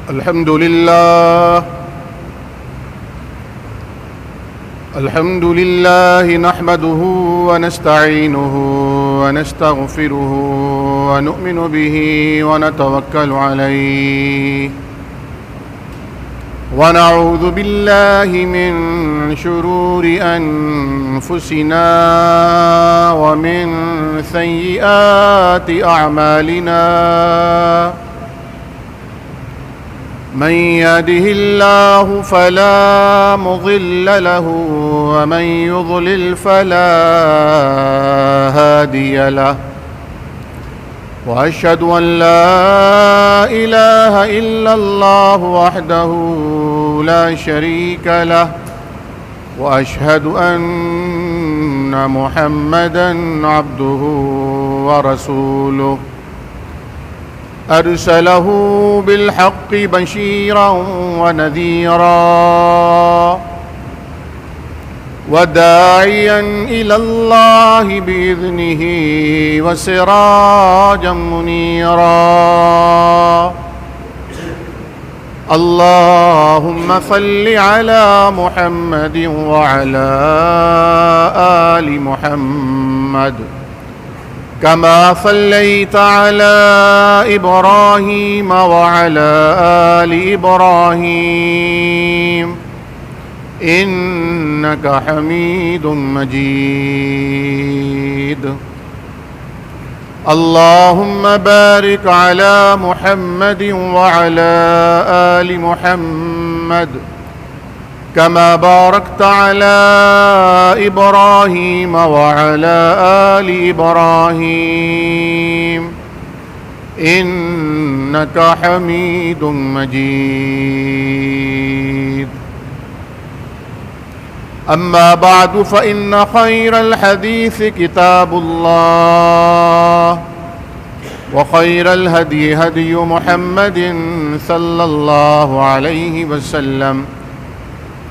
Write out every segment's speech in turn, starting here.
الحمد لله نحمده ونستعينه ونستغفره ونؤمن به ونتوكل عليه ونعوذ بالله من شرور أنفسنا ومن سيئات أعمالنا من يهده الله فلا مضل له ومن يضلل فلا هادي له وأشهد أن لا إله إلا الله وحده لا شريك له وأشهد أن محمدًا عبده ورسوله أرسله بالحق بشيرا ونذيرا وداعيا إلى الله بإذنه وسراجا منيرا اللهم صل على محمد وعلى آل محمد كما صليت على إبراهيم وعلى آل إبراهيم إنك حميد مجيد اللهم بارك على محمد وعلى آل محمد كما باركت على إبراهيم وعلى آل إبراهيم إنك حميد مجيد أما بعد فإن خير الحديث كتاب الله وخير الهدي هدي محمد صلى الله عليه وسلم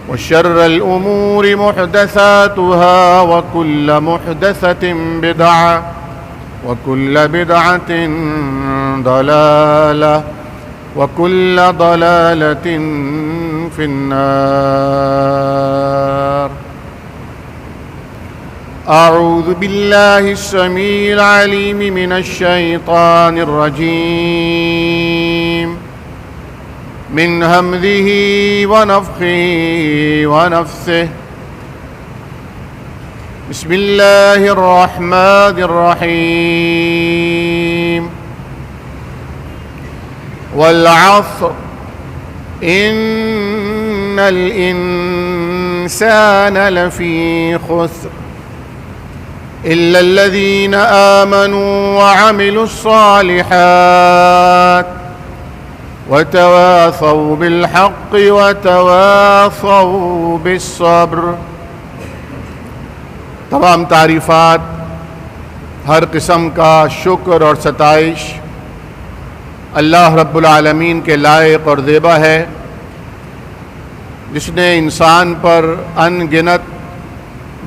وشر الأمور محدثاتها وكل محدثة بدعة وكل بدعة ضلالة وكل ضلالة في النار أعوذ بالله السميع العليم من الشيطان الرجيم من همزه ونفخه ونفثه بسم الله الرحمن الرحيم والعصر إن الإنسان لفي خسر إلا الذين آمنوا وعملوا الصالحات وتواصوا بالحق وتواصوا بالصبر۔ تمام تعریفات، ہر قسم کا شکر اور ستائش اللہ رب العالمین کے لائق اور زیبا ہے، جس نے انسان پر ان گنت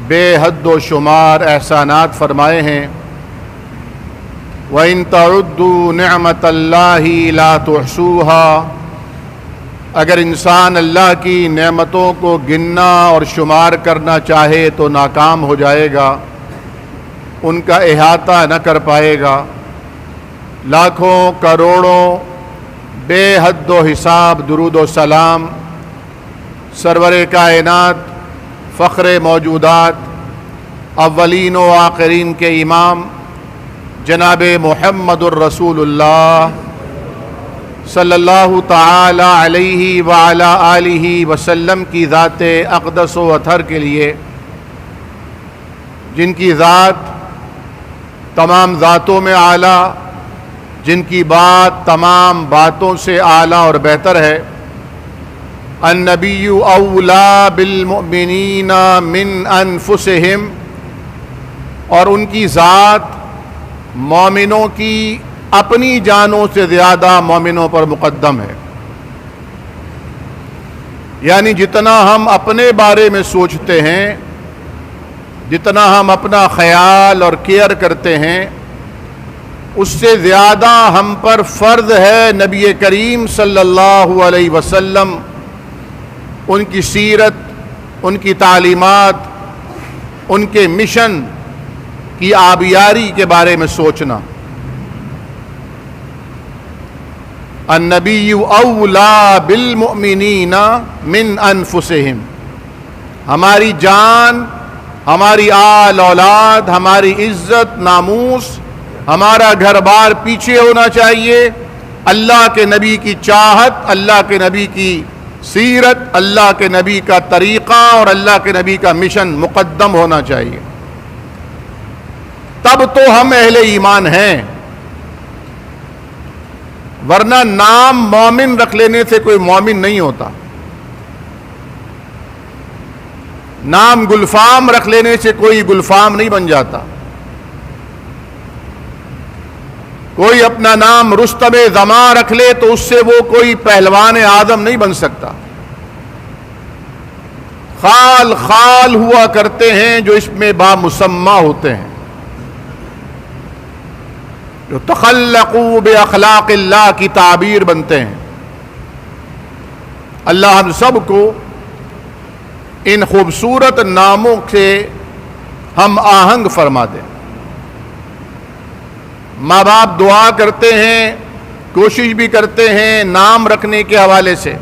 بے حد و شمار احسانات فرمائے ہیں۔ وَإِن تَعُدُّوا نِعْمَةَ اللَّهِ لَا تُحْصُوهَا، اگر انسان اللہ کی نعمتوں کو گننا اور شمار کرنا چاہے تو ناکام ہو جائے گا، ان کا احاطہ نہ کر پائے گا۔ لاکھوں کروڑوں بے حد و حساب درود و سلام سرور کائنات، فخر موجودات، اولین و آخرین کے امام جناب محمد الرسول اللہ صلی اللہ تعالی علیہ وعلا آلہ وسلم کی ذات اقدس و اطہر کے لیے، جن کی ذات تمام ذاتوں میں اعلیٰ، جن کی بات تمام باتوں سے اعلیٰ اور بہتر ہے۔ النبی اولا بالمؤمنین من انفسہم، اور ان کی ذات مومنوں کی اپنی جانوں سے زیادہ مومنوں پر مقدم ہے۔ یعنی جتنا ہم اپنے بارے میں سوچتے ہیں، جتنا ہم اپنا خیال اور کیئر کرتے ہیں، اس سے زیادہ ہم پر فرض ہے نبی کریم صلی اللہ علیہ وسلم، ان کی سیرت، ان کی تعلیمات، ان کے مشن کی آبیاری کے بارے میں سوچنا۔ النبی اولا بالمؤمنین من انفسہم، ہماری جان، ہماری آل اولاد، ہماری عزت، ناموس، ہمارا گھر بار پیچھے ہونا چاہیے، اللہ کے نبی کی چاہت، اللہ کے نبی کی سیرت، اللہ کے نبی کا طریقہ اور اللہ کے نبی کا مشن مقدم ہونا چاہیے، تب تو ہم اہل ایمان ہیں۔ ورنہ نام مومن رکھ لینے سے کوئی مومن نہیں ہوتا، نام گلفام رکھ لینے سے کوئی گلفام نہیں بن جاتا، کوئی اپنا نام رستم زماں رکھ لے تو اس سے وہ کوئی پہلوان اعظم نہیں بن سکتا۔ خال خال ہوا کرتے ہیں جو اس میں بامسمہ ہوتے ہیں، جو تخلقوا باخلاق اللہ کی تعبیر بنتے ہیں۔ اللہ ہم سب کو ان خوبصورت ناموں سے ہم آہنگ فرما دیں۔ ماں باپ دعا کرتے ہیں، کوشش بھی کرتے ہیں نام رکھنے کے حوالے سے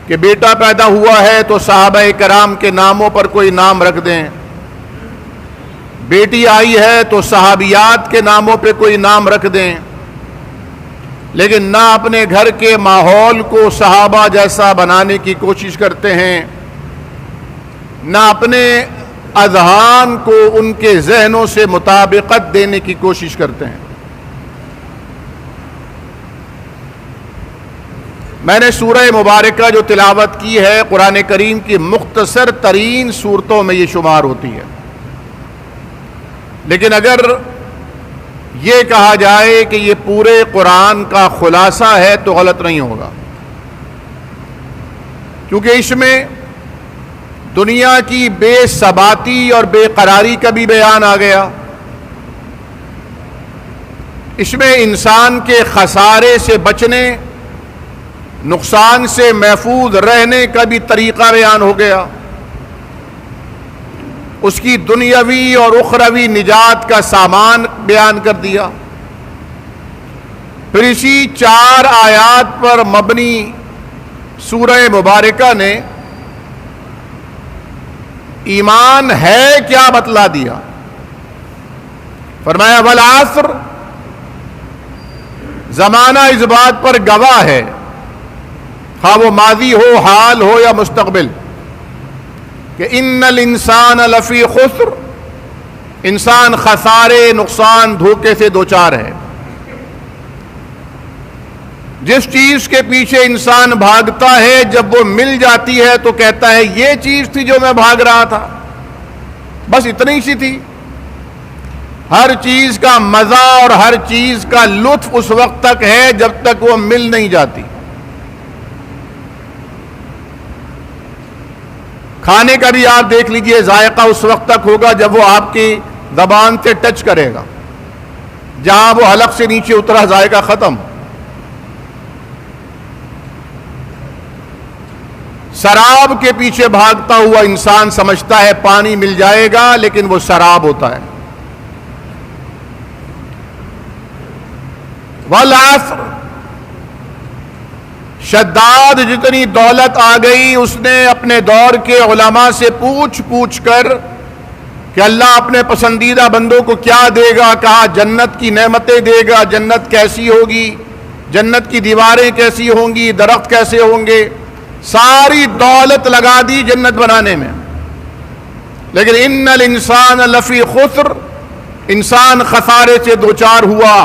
کہ بیٹا پیدا ہوا ہے تو صحابہ کرام کے ناموں پر کوئی نام رکھ دیں، بیٹی آئی ہے تو صحابیات کے ناموں پہ کوئی نام رکھ دیں، لیکن نہ اپنے گھر کے ماحول کو صحابہ جیسا بنانے کی کوشش کرتے ہیں، نہ اپنے اذہان کو ان کے ذہنوں سے مطابقت دینے کی کوشش کرتے ہیں۔ میں نے سورہ مبارکہ جو تلاوت کی ہے قرآن کریم کی مختصر ترین صورتوں میں یہ شمار ہوتی ہے، لیکن اگر یہ کہا جائے کہ یہ پورے قرآن کا خلاصہ ہے تو غلط نہیں ہوگا، کیونکہ اس میں دنیا کی بے ثباتی اور بے قراری کا بھی بیان آ گیا، اس میں انسان کے خسارے سے بچنے، نقصان سے محفوظ رہنے کا بھی طریقہ بیان ہو گیا، اس کی دنیاوی اور اخروی نجات کا سامان بیان کر دیا۔ پھر اسی 4 آیات پر مبنی سورہ مبارکہ نے ایمان ہے کیا بتلا دیا۔ فرمایا والعصر، زمانہ اس بات پر گواہ ہے، خواہ وہ ماضی ہو، حال ہو یا مستقبل، کہ ان الانسان لفی خسر، انسان خسارے، نقصان، دھوکے سے دوچار ہے۔ جس چیز کے پیچھے انسان بھاگتا ہے جب وہ مل جاتی ہے تو کہتا ہے یہ چیز تھی جو میں بھاگ رہا تھا، بس اتنی سی تھی۔ ہر چیز کا مزہ اور ہر چیز کا لطف اس وقت تک ہے جب تک وہ مل نہیں جاتی۔ کھانے کا بھی آپ دیکھ لیجئے، ذائقہ اس وقت تک ہوگا جب وہ آپ کی زبان سے ٹچ کرے گا، جہاں وہ حلق سے نیچے اترا ذائقہ ختم۔ شراب کے پیچھے بھاگتا ہوا انسان سمجھتا ہے پانی مل جائے گا، لیکن وہ شراب ہوتا ہے۔ والعصر، شداد جتنی دولت آ گئی، اس نے اپنے دور کے علماء سے پوچھ پوچھ کر کہ اللہ اپنے پسندیدہ بندوں کو کیا دے گا، کہا جنت کی نعمتیں دے گا، جنت کیسی ہوگی، جنت کی دیواریں کیسی ہوں گی، درخت کیسے ہوں گے، ساری دولت لگا دی جنت بنانے میں، لیکن ان الانسان لفی خسر، انسان خسارے سے دوچار ہوا۔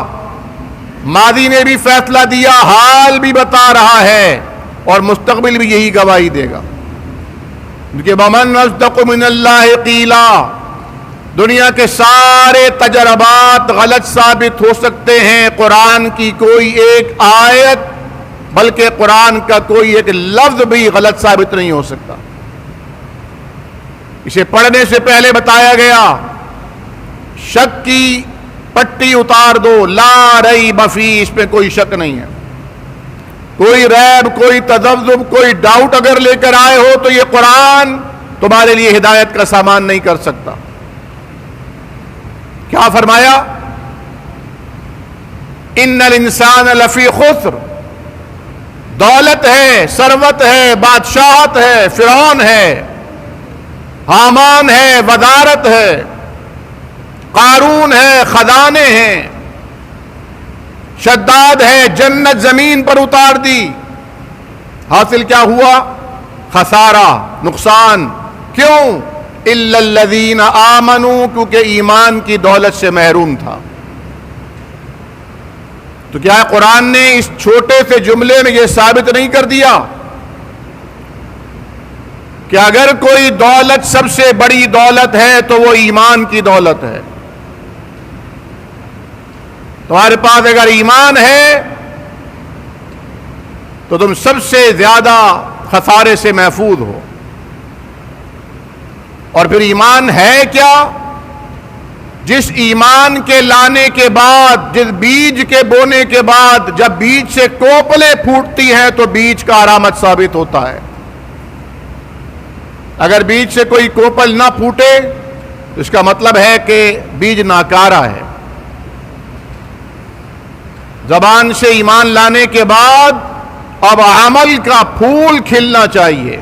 ماضی نے بھی فیصلہ دیا، حال بھی بتا رہا ہے اور مستقبل بھی یہی گواہی دے گا، کیونکہ وَمَنْ أَصْدَقُ مِنَ اللَّهِ قِيلًا، دنیا کے سارے تجربات غلط ثابت ہو سکتے ہیں، قرآن کی کوئی ایک آیت بلکہ قرآن کا کوئی ایک لفظ بھی غلط ثابت نہیں ہو سکتا۔ اسے پڑھنے سے پہلے بتایا گیا، شک کی پٹی اتار دو، لا ریب فیہ، اس پہ کوئی شک نہیں ہے، کوئی ریب، کوئی تذبذب، کوئی ڈاؤٹ اگر لے کر آئے ہو تو یہ قرآن تمہارے لیے ہدایت کا سامان نہیں کر سکتا۔ کیا فرمایا؟ ان الانسان لفی خسر، دولت ہے، ثروت ہے، بادشاہت ہے، فرعون ہے، حامان ہے، وزارت ہے، قارون ہے، خزانے ہیں، شداد ہے، جنت زمین پر اتار دی، حاصل کیا ہوا؟ خسارہ، نقصان۔ کیوں؟ الا الذین آمنوا، کیونکہ ایمان کی دولت سے محروم تھا۔ تو کیا قرآن نے اس چھوٹے سے جملے میں یہ ثابت نہیں کر دیا کہ اگر کوئی دولت سب سے بڑی دولت ہے تو وہ ایمان کی دولت ہے؟ تمہارے پاس اگر ایمان ہے تو تم سب سے زیادہ خسارے سے محفوظ ہو۔ اور پھر ایمان ہے کیا؟ جس ایمان کے لانے کے بعد، جس بیج کے بونے کے بعد جب بیج سے کوپلیں پھوٹتی ہیں تو بیج کا علامت ثابت ہوتا ہے۔ اگر بیج سے کوئی کوپل نہ پھوٹے تو اس کا مطلب ہے کہ بیج ناکارہ ہے۔ زبان سے ایمان لانے کے بعد اب عمل کا پھول کھلنا چاہیے،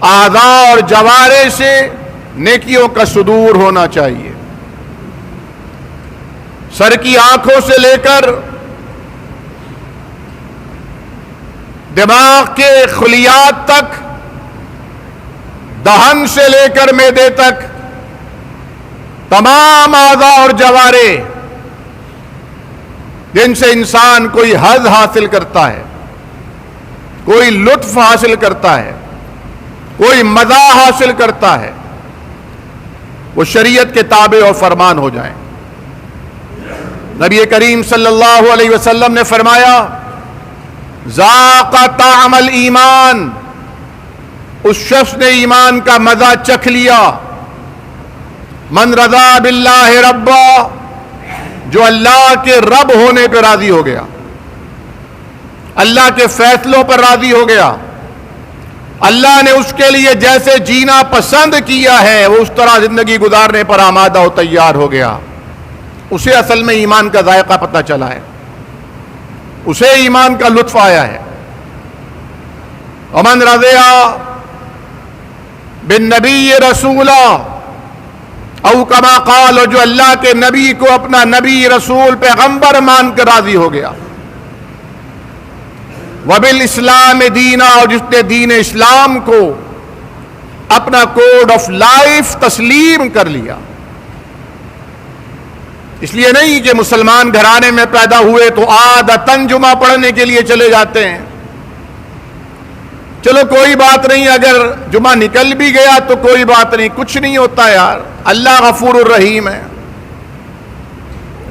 اعضاء اور جوارے سے نیکیوں کا صدور ہونا چاہیے، سر کی آنکھوں سے لے کر دماغ کے خلیات تک، دہن سے لے کر معدے تک، تمام اعضاء اور جوارے جن سے انسان کوئی حظ حاصل کرتا ہے، کوئی لطف حاصل کرتا ہے، کوئی مزہ حاصل کرتا ہے، وہ شریعت کے تابع اور فرمان ہو جائیں۔ نبی کریم صلی اللہ علیہ وسلم نے فرمایا، ذاق طعم الایمان، اس شخص نے ایمان کا مزہ چکھ لیا، من رضا باللہ ربا، جو اللہ کے رب ہونے پہ راضی ہو گیا، اللہ کے فیصلوں پر راضی ہو گیا، اللہ نے اس کے لیے جیسے جینا پسند کیا ہے وہ اس طرح زندگی گزارنے پر آمادہ و تیار ہو گیا، اسے اصل میں ایمان کا ذائقہ پتہ چلا ہے، اسے ایمان کا لطف آیا ہے۔ ومن رضی بالنبی رسولا، او کما قال، جو اللہ کے نبی کو اپنا نبی، رسول، پیغمبر مان کر راضی ہو گیا، وبالاسلام دینا، اور جس نے دین اسلام کو اپنا کوڈ آف لائف تسلیم کر لیا۔ اس لیے نہیں کہ مسلمان گھرانے میں پیدا ہوئے تو عادتاً جمعہ پڑھنے کے لیے چلے جاتے ہیں، چلو کوئی بات نہیں، اگر جمعہ نکل بھی گیا تو کوئی بات نہیں، کچھ نہیں ہوتا یار، اللہ غفور الرحیم ہے۔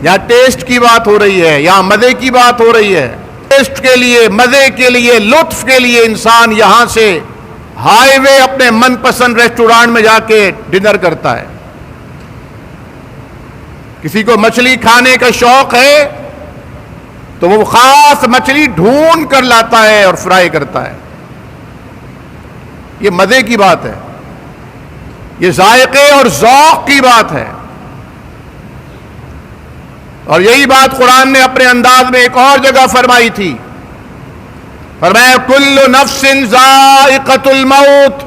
یہاں ٹیسٹ کی بات ہو رہی ہے، یہاں مزے کی بات ہو رہی ہے، ٹیسٹ کے لیے، مزے کے لیے، لطف کے لیے انسان یہاں سے ہائی وے اپنے من پسند ریسٹورانٹ میں جا کے ڈنر کرتا ہے۔ کسی کو مچھلی کھانے کا شوق ہے تو وہ خاص مچھلی ڈھونڈ کر لاتا ہے اور فرائی کرتا ہے۔ یہ مزے کی بات ہے، یہ ذائقے اور ذوق کی بات ہے۔ اور یہی بات قرآن نے اپنے انداز میں ایک اور جگہ فرمائی تھی، فرمایا کل نفس ذائقۃ الموت،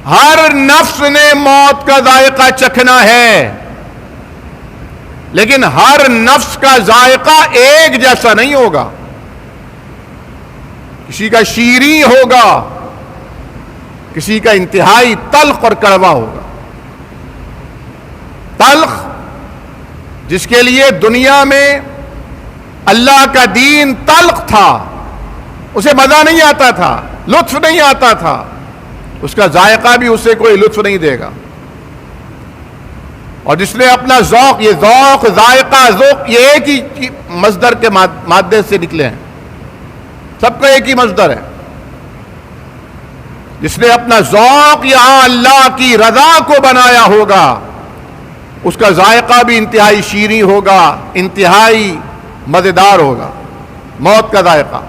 ہر نفس نے موت کا ذائقہ چکھنا ہے، لیکن ہر نفس کا ذائقہ ایک جیسا نہیں ہوگا، کسی کا شیریں ہوگا، کسی کا انتہائی تلخ اور کڑوا ہوگا۔ تلخ، جس کے لیے دنیا میں اللہ کا دین تلخ تھا، اسے مزہ نہیں آتا تھا، لطف نہیں آتا تھا، اس کا ذائقہ بھی اسے کوئی لطف نہیں دے گا۔ اور جس نے اپنا ذوق، یہ ذوق، ذائقہ، ذوق، یہ ایک ہی مصدر کے مادے سے نکلے ہیں، سب کا ایک ہی مصدر ہے۔ جس نے اپنا ذوق یہاں اللہ کی رضا کو بنایا ہوگا، اس کا ذائقہ بھی انتہائی شیریں ہوگا، انتہائی مزیدار ہوگا، موت کا ذائقہ۔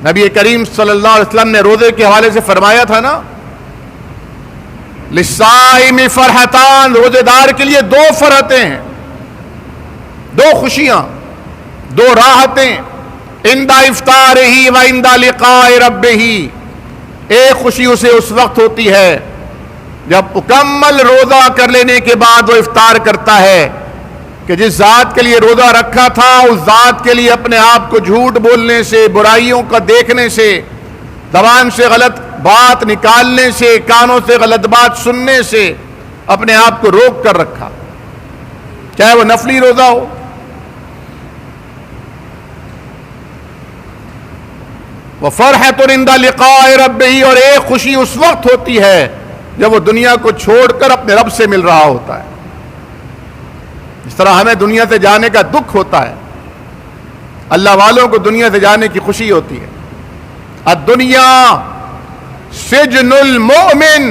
نبی کریم صلی اللہ علیہ وسلم نے روزے کے حوالے سے فرمایا تھا نا، للصائم فرحتان، روزے دار کے لیے دو فرحتیں ہیں، دو خوشیاں، دو راحتیں، عند افطارہ و عند لقاء ربہ۔ ایک خوشی اسے اس وقت ہوتی ہے جب مکمل روزہ کر لینے کے بعد وہ افطار کرتا ہے کہ جس ذات کے لیے روزہ رکھا تھا اس ذات کے لیے اپنے آپ کو جھوٹ بولنے سے، برائیوں کا دیکھنے سے، زبان سے غلط بات نکالنے سے، کانوں سے غلط بات سننے سے اپنے آپ کو روک کر رکھا، چاہے وہ نفلی روزہ ہو۔ وَفَرْحَةٌ عِنْدَ لِقَاءِ رَبِّهِ، اور ایک خوشی اس وقت ہوتی ہے جب وہ دنیا کو چھوڑ کر اپنے رب سے مل رہا ہوتا ہے۔ اس طرح ہمیں دنیا سے جانے کا دکھ ہوتا ہے، اللہ والوں کو دنیا سے جانے کی خوشی ہوتی ہے۔ الدنیا سجن المؤمن،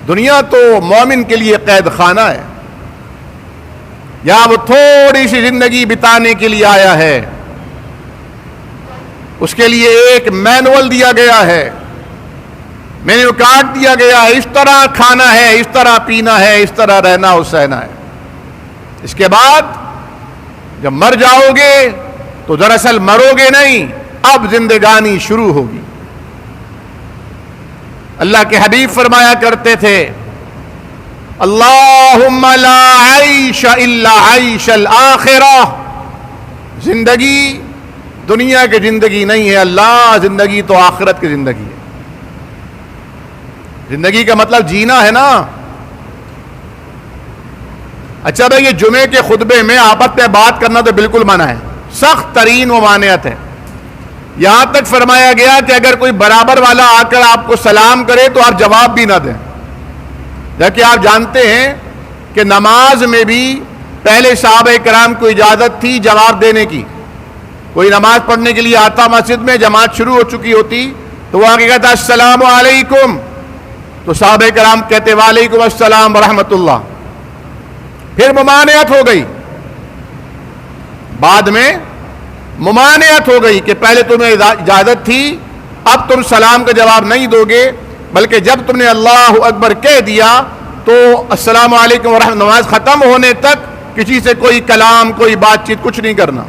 دنیا تو مومن کے لیے قید خانہ ہے، یہاں وہ تھوڑی سی زندگی بتانے کے لیے آیا ہے، اس کے لیے ایک مینول دیا گیا ہے، مینیو کارڈ دیا گیا ہے، اس طرح کھانا ہے، اس طرح پینا ہے، اس طرح رہنا اور سہنا ہے۔ اس کے بعد جب مر جاؤ گے تو دراصل مرو گے نہیں، اب زندگانی شروع ہوگی۔ اللہ کے حبیب فرمایا کرتے تھے، اللہم لا عیش الا عیش الآخرہ، زندگی دنیا کی زندگی نہیں ہے اللہ، زندگی تو آخرت کی زندگی ہے۔ زندگی کا مطلب جینا ہے نا۔ اچھا بھائی، یہ جمعے کے خطبے میں آپس میں بات کرنا تو بالکل منع ہے، سخت ترین ممانعت ہے۔ یہاں تک فرمایا گیا کہ اگر کوئی برابر والا آ کر آپ کو سلام کرے تو آپ جواب بھی نہ دیں، جبکہ آپ جانتے ہیں کہ نماز میں بھی پہلے صحابہ کرام کو اجازت تھی جواب دینے کی۔ کوئی نماز پڑھنے کے لیے آتا مسجد میں، جماعت شروع ہو چکی ہوتی تو وہ آگے کہتا السلام علیکم، تو صحابہ کرام کہتے وعلیکم السلام ورحمۃ اللہ۔ پھر ممانعت ہو گئی، بعد میں ممانعت ہو گئی کہ پہلے تمہیں اجازت تھی، اب تم سلام کا جواب نہیں دو گے، بلکہ جب تم نے اللہ اکبر کہہ دیا تو السلام علیکم ورحمۃ اللہ، نماز ختم ہونے تک کسی سے کوئی کلام، کوئی بات چیت کچھ نہیں کرنا۔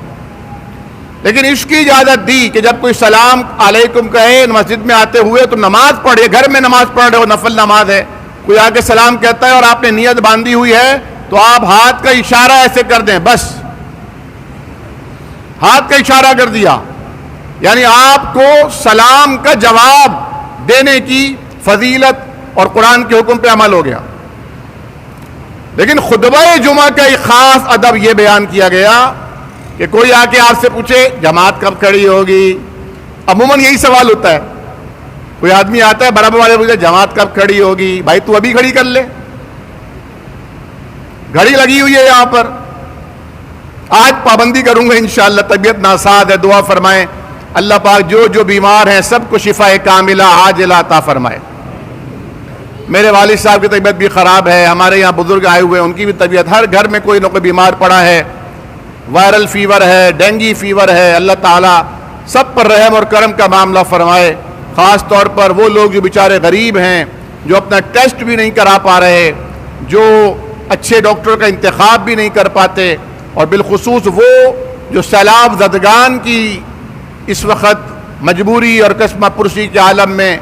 لیکن اس کی اجازت دی کہ جب کوئی سلام علیکم کہے مسجد میں آتے ہوئے تو نماز پڑھے، گھر میں نماز پڑھ رہے ہو، نفل نماز ہے، کوئی آ کے سلام کہتا ہے اور آپ نے نیت باندھی ہوئی ہے تو آپ ہاتھ کا اشارہ ایسے کر دیں، بس ہاتھ کا اشارہ کر دیا، یعنی آپ کو سلام کا جواب دینے کی فضیلت اور قرآن کے حکم پہ عمل ہو گیا۔ لیکن خطبہ جمعہ کا ایک خاص ادب یہ بیان کیا گیا کہ کوئی آ کے آپ سے پوچھے جماعت کب کھڑی ہوگی، عموماً یہی سوال ہوتا ہے، کوئی آدمی آتا ہے برابر والے پوچھے جماعت کب کھڑی ہوگی، بھائی تو ابھی کھڑی کر لے، گھڑی لگی ہوئی ہے یہاں پر۔ آج پابندی کروں گا انشاءاللہ، طبیعت ناساز ہے، دعا فرمائیں اللہ پاک جو بیمار ہیں سب کو شفا کاملہ عاجلہ عطا فرمائے۔ میرے والد صاحب کی طبیعت بھی خراب ہے، ہمارے یہاں بزرگ آئے ہوئے ہیں ان کی بھی طبیعت، ہر گھر میں کوئی نہ کوئی بیمار پڑا ہے، وائرل فیور ہے، ڈینگی فیور ہے، اللہ تعالیٰ سب پر رحم اور کرم کا معاملہ فرمائے۔ خاص طور پر وہ لوگ جو بیچارے غریب ہیں، جو اپنا ٹیسٹ بھی نہیں کرا پا رہے، جو اچھے ڈاکٹر کا انتخاب بھی نہیں کر پاتے، اور بالخصوص وہ جو سیلاب زدگان کی اس وقت مجبوری اور قسمہ پرسی کے عالم میں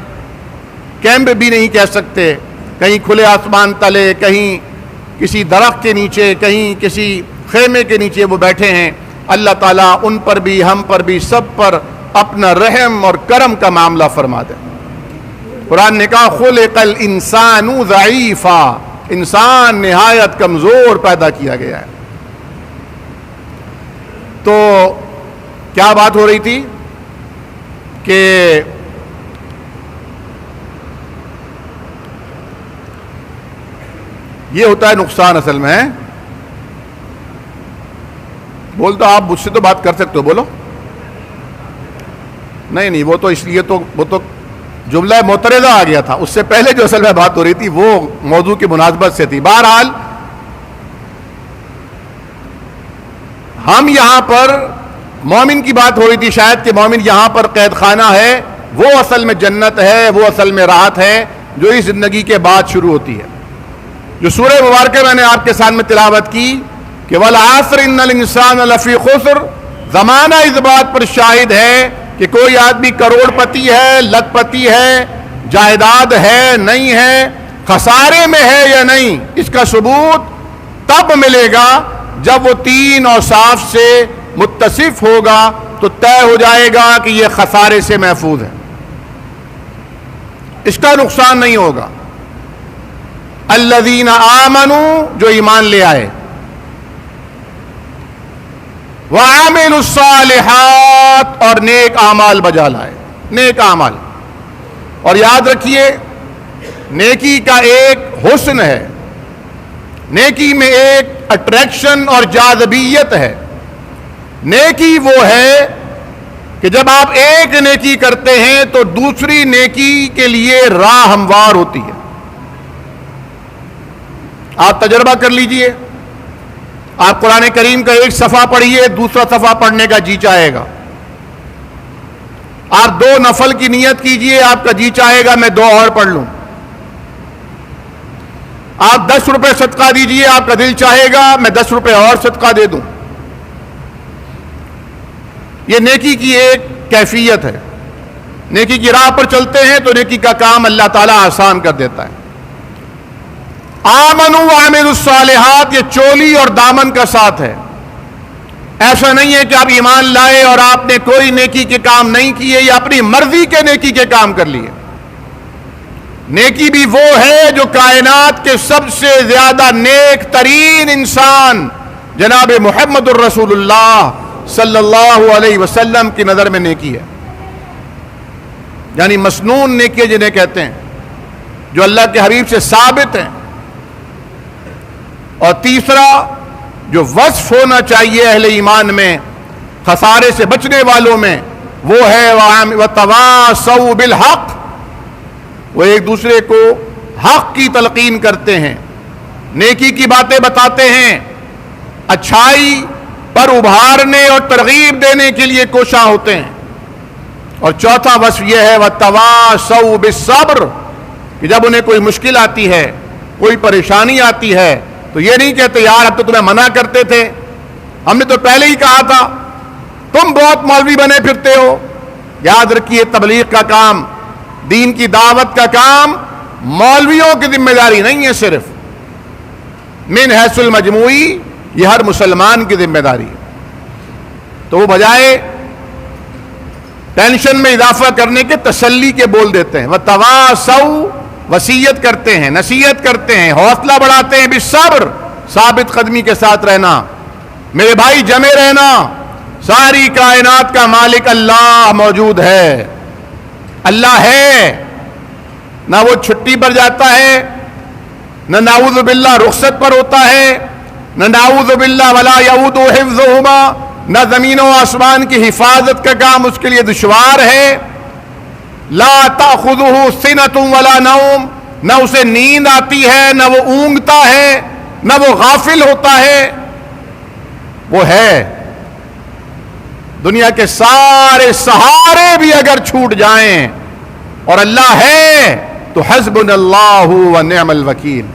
کیمپ بھی نہیں کہہ سکتے، کہیں کھلے آسمان تلے، کہیں کسی درخت کے نیچے، کہیں کسی خیمے کے نیچے وہ بیٹھے ہیں، اللہ تعالیٰ ان پر بھی، ہم پر بھی، سب پر اپنا رحم اور کرم کا معاملہ فرما دے۔ قرآن نے کہا خلق الانسان ضعیفا، انسان نہایت کمزور پیدا کیا گیا ہے۔ تو کیا بات ہو رہی تھی کہ یہ ہوتا ہے نقصان اصل میں ہے۔ بول تو آپ مجھ سے تو بات کر سکتے ہو، بولو۔ نہیں وہ تو اس لیے تو وہ تو جملہ معترضہ آ گیا تھا، اس سے پہلے جو اصل میں بات ہو رہی تھی وہ موضوع کی مناسبت سے تھی. بہرحال ہم یہاں پر مومن کی بات ہو رہی تھی شاید کہ مومن یہاں پر قید خانہ ہے، وہ اصل میں جنت ہے، وہ اصل میں راحت ہے جو اس زندگی کے بعد شروع ہوتی ہے. جو سورہ مبارکہ میں نے آپ کے سامنے تلاوت کی کہ والعصر ان الانسان لفی خسر، زمانہ اس بات پر شاہد ہے کہ کوئی آدمی کروڑ پتی ہے، لکھ پتی ہے، جائیداد ہے نہیں ہے، خسارے میں ہے یا نہیں، اس کا ثبوت تب ملے گا جب وہ 3 اوصاف سے متصف ہوگا تو طے ہو جائے گا کہ یہ خسارے سے محفوظ ہے، اس کا نقصان نہیں ہوگا. الذین آمنوا، جو ایمان لے آئے، وعملوا الصالحات، اور نیک اعمال بجا لائے، نیک اعمال. اور یاد رکھیے نیکی کا ایک حسن ہے، نیکی میں ایک اٹریکشن اور جاذبیت ہے. نیکی وہ ہے کہ جب آپ ایک نیکی کرتے ہیں تو دوسری نیکی کے لیے راہ ہموار ہوتی ہے. آپ تجربہ کر لیجئے، آپ قرآن کریم کا ایک صفحہ پڑھیے، دوسرا صفحہ پڑھنے کا جی چاہے گا. آپ 2 نفل کی نیت کیجئے، آپ کا جی چاہے گا میں 2 اور پڑھ لوں. آپ 10 روپے صدقہ دیجئے، آپ کا دل چاہے گا میں 10 روپے اور صدقہ دے دوں. یہ نیکی کی ایک کیفیت ہے. نیکی کی راہ پر چلتے ہیں تو نیکی کا کام اللہ تعالیٰ آسان کر دیتا ہے. آمنوا وعملوا الصالحات، یہ چولی اور دامن کا ساتھ ہے. ایسا نہیں ہے کہ آپ ایمان لائے اور آپ نے کوئی نیکی کے کام نہیں کیے یا اپنی مرضی کے نیکی کے کام کر لیے. نیکی بھی وہ ہے جو کائنات کے سب سے زیادہ نیک ترین انسان جناب محمد الرسول اللہ صلی اللہ علیہ وسلم کی نظر میں نیکی ہے. یعنی مسنون نیکی جنہیں کہتے ہیں، جو اللہ کے حبیب سے ثابت ہیں. اور تیسرا جو وصف ہونا چاہیے اہل ایمان میں، خسارے سے بچنے والوں میں، وہ ہے وَتَوَاصَوْا بِالْحَقِّ، وہ ایک دوسرے کو حق کی تلقین کرتے ہیں، نیکی کی باتیں بتاتے ہیں، اچھائی پر ابھارنے اور ترغیب دینے کے لیے کوشاں ہوتے ہیں. اور چوتھا وصف یہ ہے وَتَوَاصَوْا بِالصَّبْرِ، کہ جب انہیں کوئی مشکل آتی ہے، کوئی پریشانی آتی ہے تو یہ نہیں کہتے یار اب تو تمہیں منع کرتے تھے، ہم نے تو پہلے ہی کہا تھا، تم بہت مولوی بنے پھرتے ہو. یاد رکھیے تبلیغ کا کام، دین کی دعوت کا کام مولویوں کی ذمہ داری نہیں ہے، صرف من حیث المجموعی یہ ہر مسلمان کی ذمہ داری ہے. تو وہ بجائے ٹینشن میں اضافہ کرنے کے تسلی کے بول دیتے ہیں. وَتَوَاصَوْا، وصیت کرتے ہیں، نصیحت کرتے ہیں، حوصلہ بڑھاتے ہیں. بالصبر، ثابت قدمی کے ساتھ رہنا. میرے بھائی جمے رہنا، ساری کائنات کا مالک اللہ موجود ہے. اللہ ہے، نہ وہ چھٹی پر جاتا ہے، نہ نعوذ باللہ رخصت پر ہوتا ہے، نہ نعوذ باللہ ولا یعود حفظہما، نہ زمین و آسمان کی حفاظت کا کام اس کے لیے دشوار ہے. لا تأخذہ سنۃ ولا نوم، نہ اسے نیند آتی ہے، نہ وہ اونگتا ہے، نہ وہ غافل ہوتا ہے. وہ ہے. دنیا کے سارے سہارے بھی اگر چھوٹ جائیں اور اللہ ہے تو حسبنا اللہ ونعم الوکیل.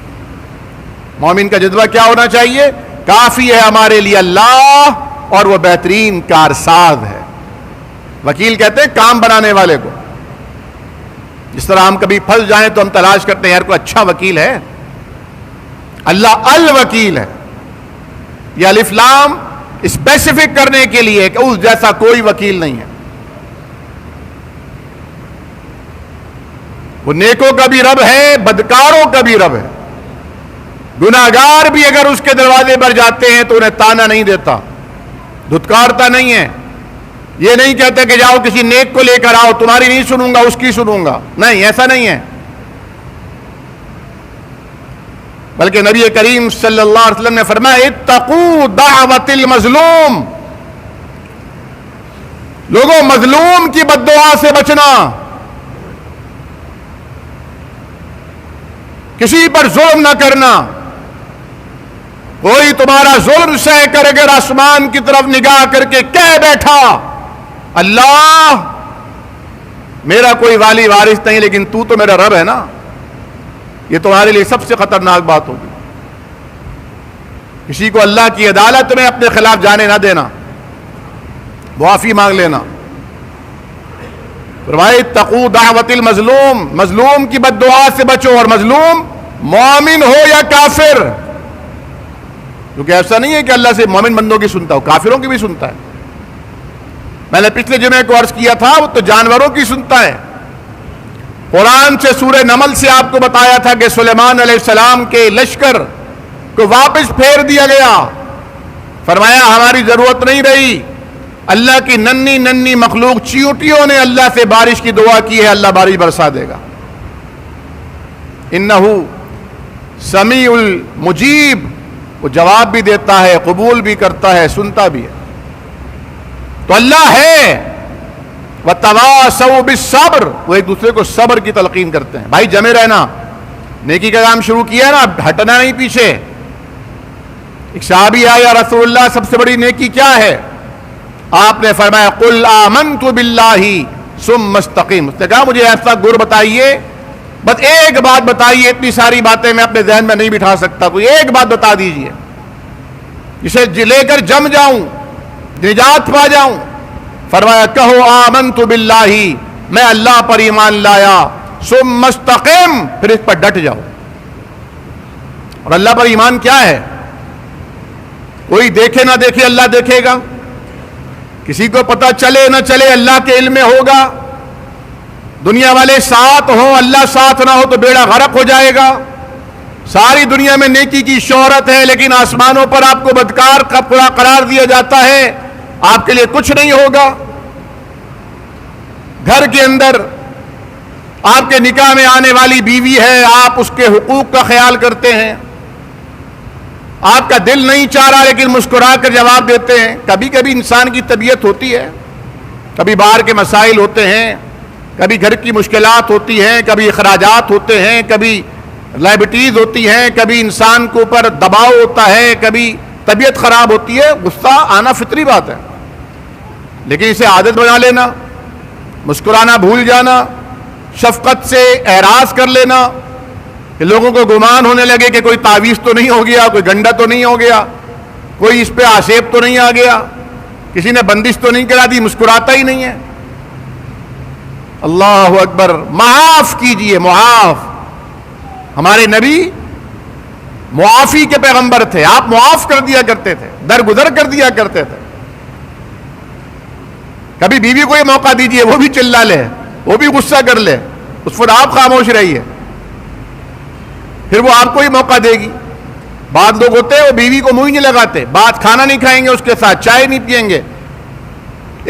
مومن کا جذبہ کیا ہونا چاہیے؟ کافی ہے ہمارے لیے اللہ اور وہ بہترین کارساز ہے. وکیل کہتے ہیں کام بنانے والے کو. جس طرح ہم کبھی پھنس جائیں تو ہم تلاش کرتے ہیں یار کوئی اچھا وکیل ہے. اللہ الوکیل ہے. یہ الف لام اسپیسیفک کرنے کے لیے کہ اس جیسا کوئی وکیل نہیں ہے. وہ نیکوں کا بھی رب ہے، بدکاروں کا بھی رب ہے. گناہگار بھی اگر اس کے دروازے پر جاتے ہیں تو انہیں تانا نہیں دیتا، دھتکارتا نہیں ہے. یہ نہیں کہتے کہ جاؤ کسی نیک کو لے کر آؤ، تمہاری نہیں سنوں گا اس کی سنوں گا. نہیں، ایسا نہیں ہے. بلکہ نبی کریم صلی اللہ علیہ وسلم نے فرمایا اتقوا دعوت المظلوم، لوگوں مظلوم کی بد دعا سے بچنا. کسی پر ظلم نہ کرنا. کوئی تمہارا ظلم سہ کر اگر آسمان کی طرف نگاہ کر کے کہہ بیٹھا اللہ میرا کوئی والی وارث نہیں لیکن تو میرا رب ہے نا, یہ تمہارے لیے سب سے خطرناک بات ہوگی. کسی کو اللہ کی عدالت میں اپنے خلاف جانے نہ دینا, معافی مانگ لینا. فرمائے اتقوا دعوت المظلوم, مظلوم کی بد دعا سے بچو, اور مظلوم مومن ہو یا کافر, کیونکہ ایسا نہیں ہے کہ اللہ سے مومن بندوں کی سنتا ہو, کافروں کی بھی سنتا ہے. میں نے پچھلے جمعے کو عرض کیا تھا وہ تو جانوروں کی سنتا ہے. قرآن سے سورہ نمل سے آپ کو بتایا تھا کہ سلیمان علیہ السلام کے لشکر کو واپس پھیر دیا گیا, فرمایا ہماری ضرورت نہیں رہی. اللہ کی ننھی ننھی مخلوق چیونٹیوں نے اللہ سے بارش کی دعا کی ہے, اللہ بارش برسا دے گا. انہو سمیع المجیب, وہ جواب بھی دیتا ہے, قبول بھی کرتا ہے, سنتا بھی ہے. تو اللہ ہے. وَتَوَاصَوْا بِالصَّبْرِ, وہ ایک دوسرے کو صبر کی تلقین کرتے ہیں. بھائی جمے رہنا, نیکی کا کام شروع کیا نا, ہٹنا نہیں پیچھے. ایک صحابی آیا, رسول اللہ سب سے بڑی نیکی کیا ہے؟ آپ نے فرمایا قُلْ آمَنْتُ بِاللَّهِ ثُمَّ اسْتَقِمْ. اس نے کہا مجھے ایسا گر بتائیے, بس ایک بات بتائیے, اتنی ساری باتیں میں اپنے ذہن میں نہیں بٹھا سکتا, کوئی ایک بات بتا دیجئے جسے لے کر جم جاؤں, نجات پا جاؤں. فرمایا کہو آمنت باللہ, میں اللہ پر ایمان لایا, ثم استقم, پھر اس پر ڈٹ جاؤ. اور اللہ پر ایمان کیا ہے؟ کوئی دیکھے نہ دیکھے اللہ دیکھے گا, کسی کو پتہ چلے نہ چلے اللہ کے علم میں ہوگا. دنیا والے ساتھ ہوں, اللہ ساتھ نہ ہو تو بیڑا غرق ہو جائے گا. ساری دنیا میں نیکی کی شہرت ہے لیکن آسمانوں پر آپ کو بدکار کا پورا قرار دیا جاتا ہے, آپ کے لیے کچھ نہیں ہوگا. گھر کے اندر آپ کے نکاح میں آنے والی بیوی ہے, آپ اس کے حقوق کا خیال کرتے ہیں, آپ کا دل نہیں چاہ رہا لیکن مسکرا کر جواب دیتے ہیں. کبھی کبھی انسان کی طبیعت ہوتی ہے, کبھی باہر کے مسائل ہوتے ہیں, کبھی گھر کی مشکلات ہوتی ہیں, کبھی اخراجات ہوتے ہیں, کبھی لائبٹیز ہوتی ہیں, کبھی انسان کے اوپر دباؤ ہوتا ہے, کبھی طبیعت خراب ہوتی ہے. غصہ آنا فطری بات ہے, لیکن اسے عادت بنا لینا, مسکرانا بھول جانا, شفقت سے اعراض کر لینا کہ لوگوں کو گمان ہونے لگے کہ کوئی تعویذ تو نہیں ہو گیا, کوئی گنڈا تو نہیں ہو گیا, کوئی اس پہ آشیب تو نہیں آ گیا, کسی نے بندش تو نہیں کرا دی, مسکراتا ہی نہیں ہے. اللہ اکبر. معاف کیجئے, معاف. ہمارے نبی معافی کے پیغمبر تھے, آپ معاف کر دیا کرتے تھے, درگزر کر دیا کرتے تھے. کبھی بیوی کو یہ موقع دیجئے وہ بھی چلا لے, وہ بھی غصہ کر لے, اس پر آپ خاموش رہیے, پھر وہ آپ کو ہی موقع دے گی. بعض لوگ ہوتے ہیں وہ بیوی کو منہ ہی نہیں لگاتے, بات کھانا نہیں کھائیں گے اس کے ساتھ, چائے نہیں پئیں گے.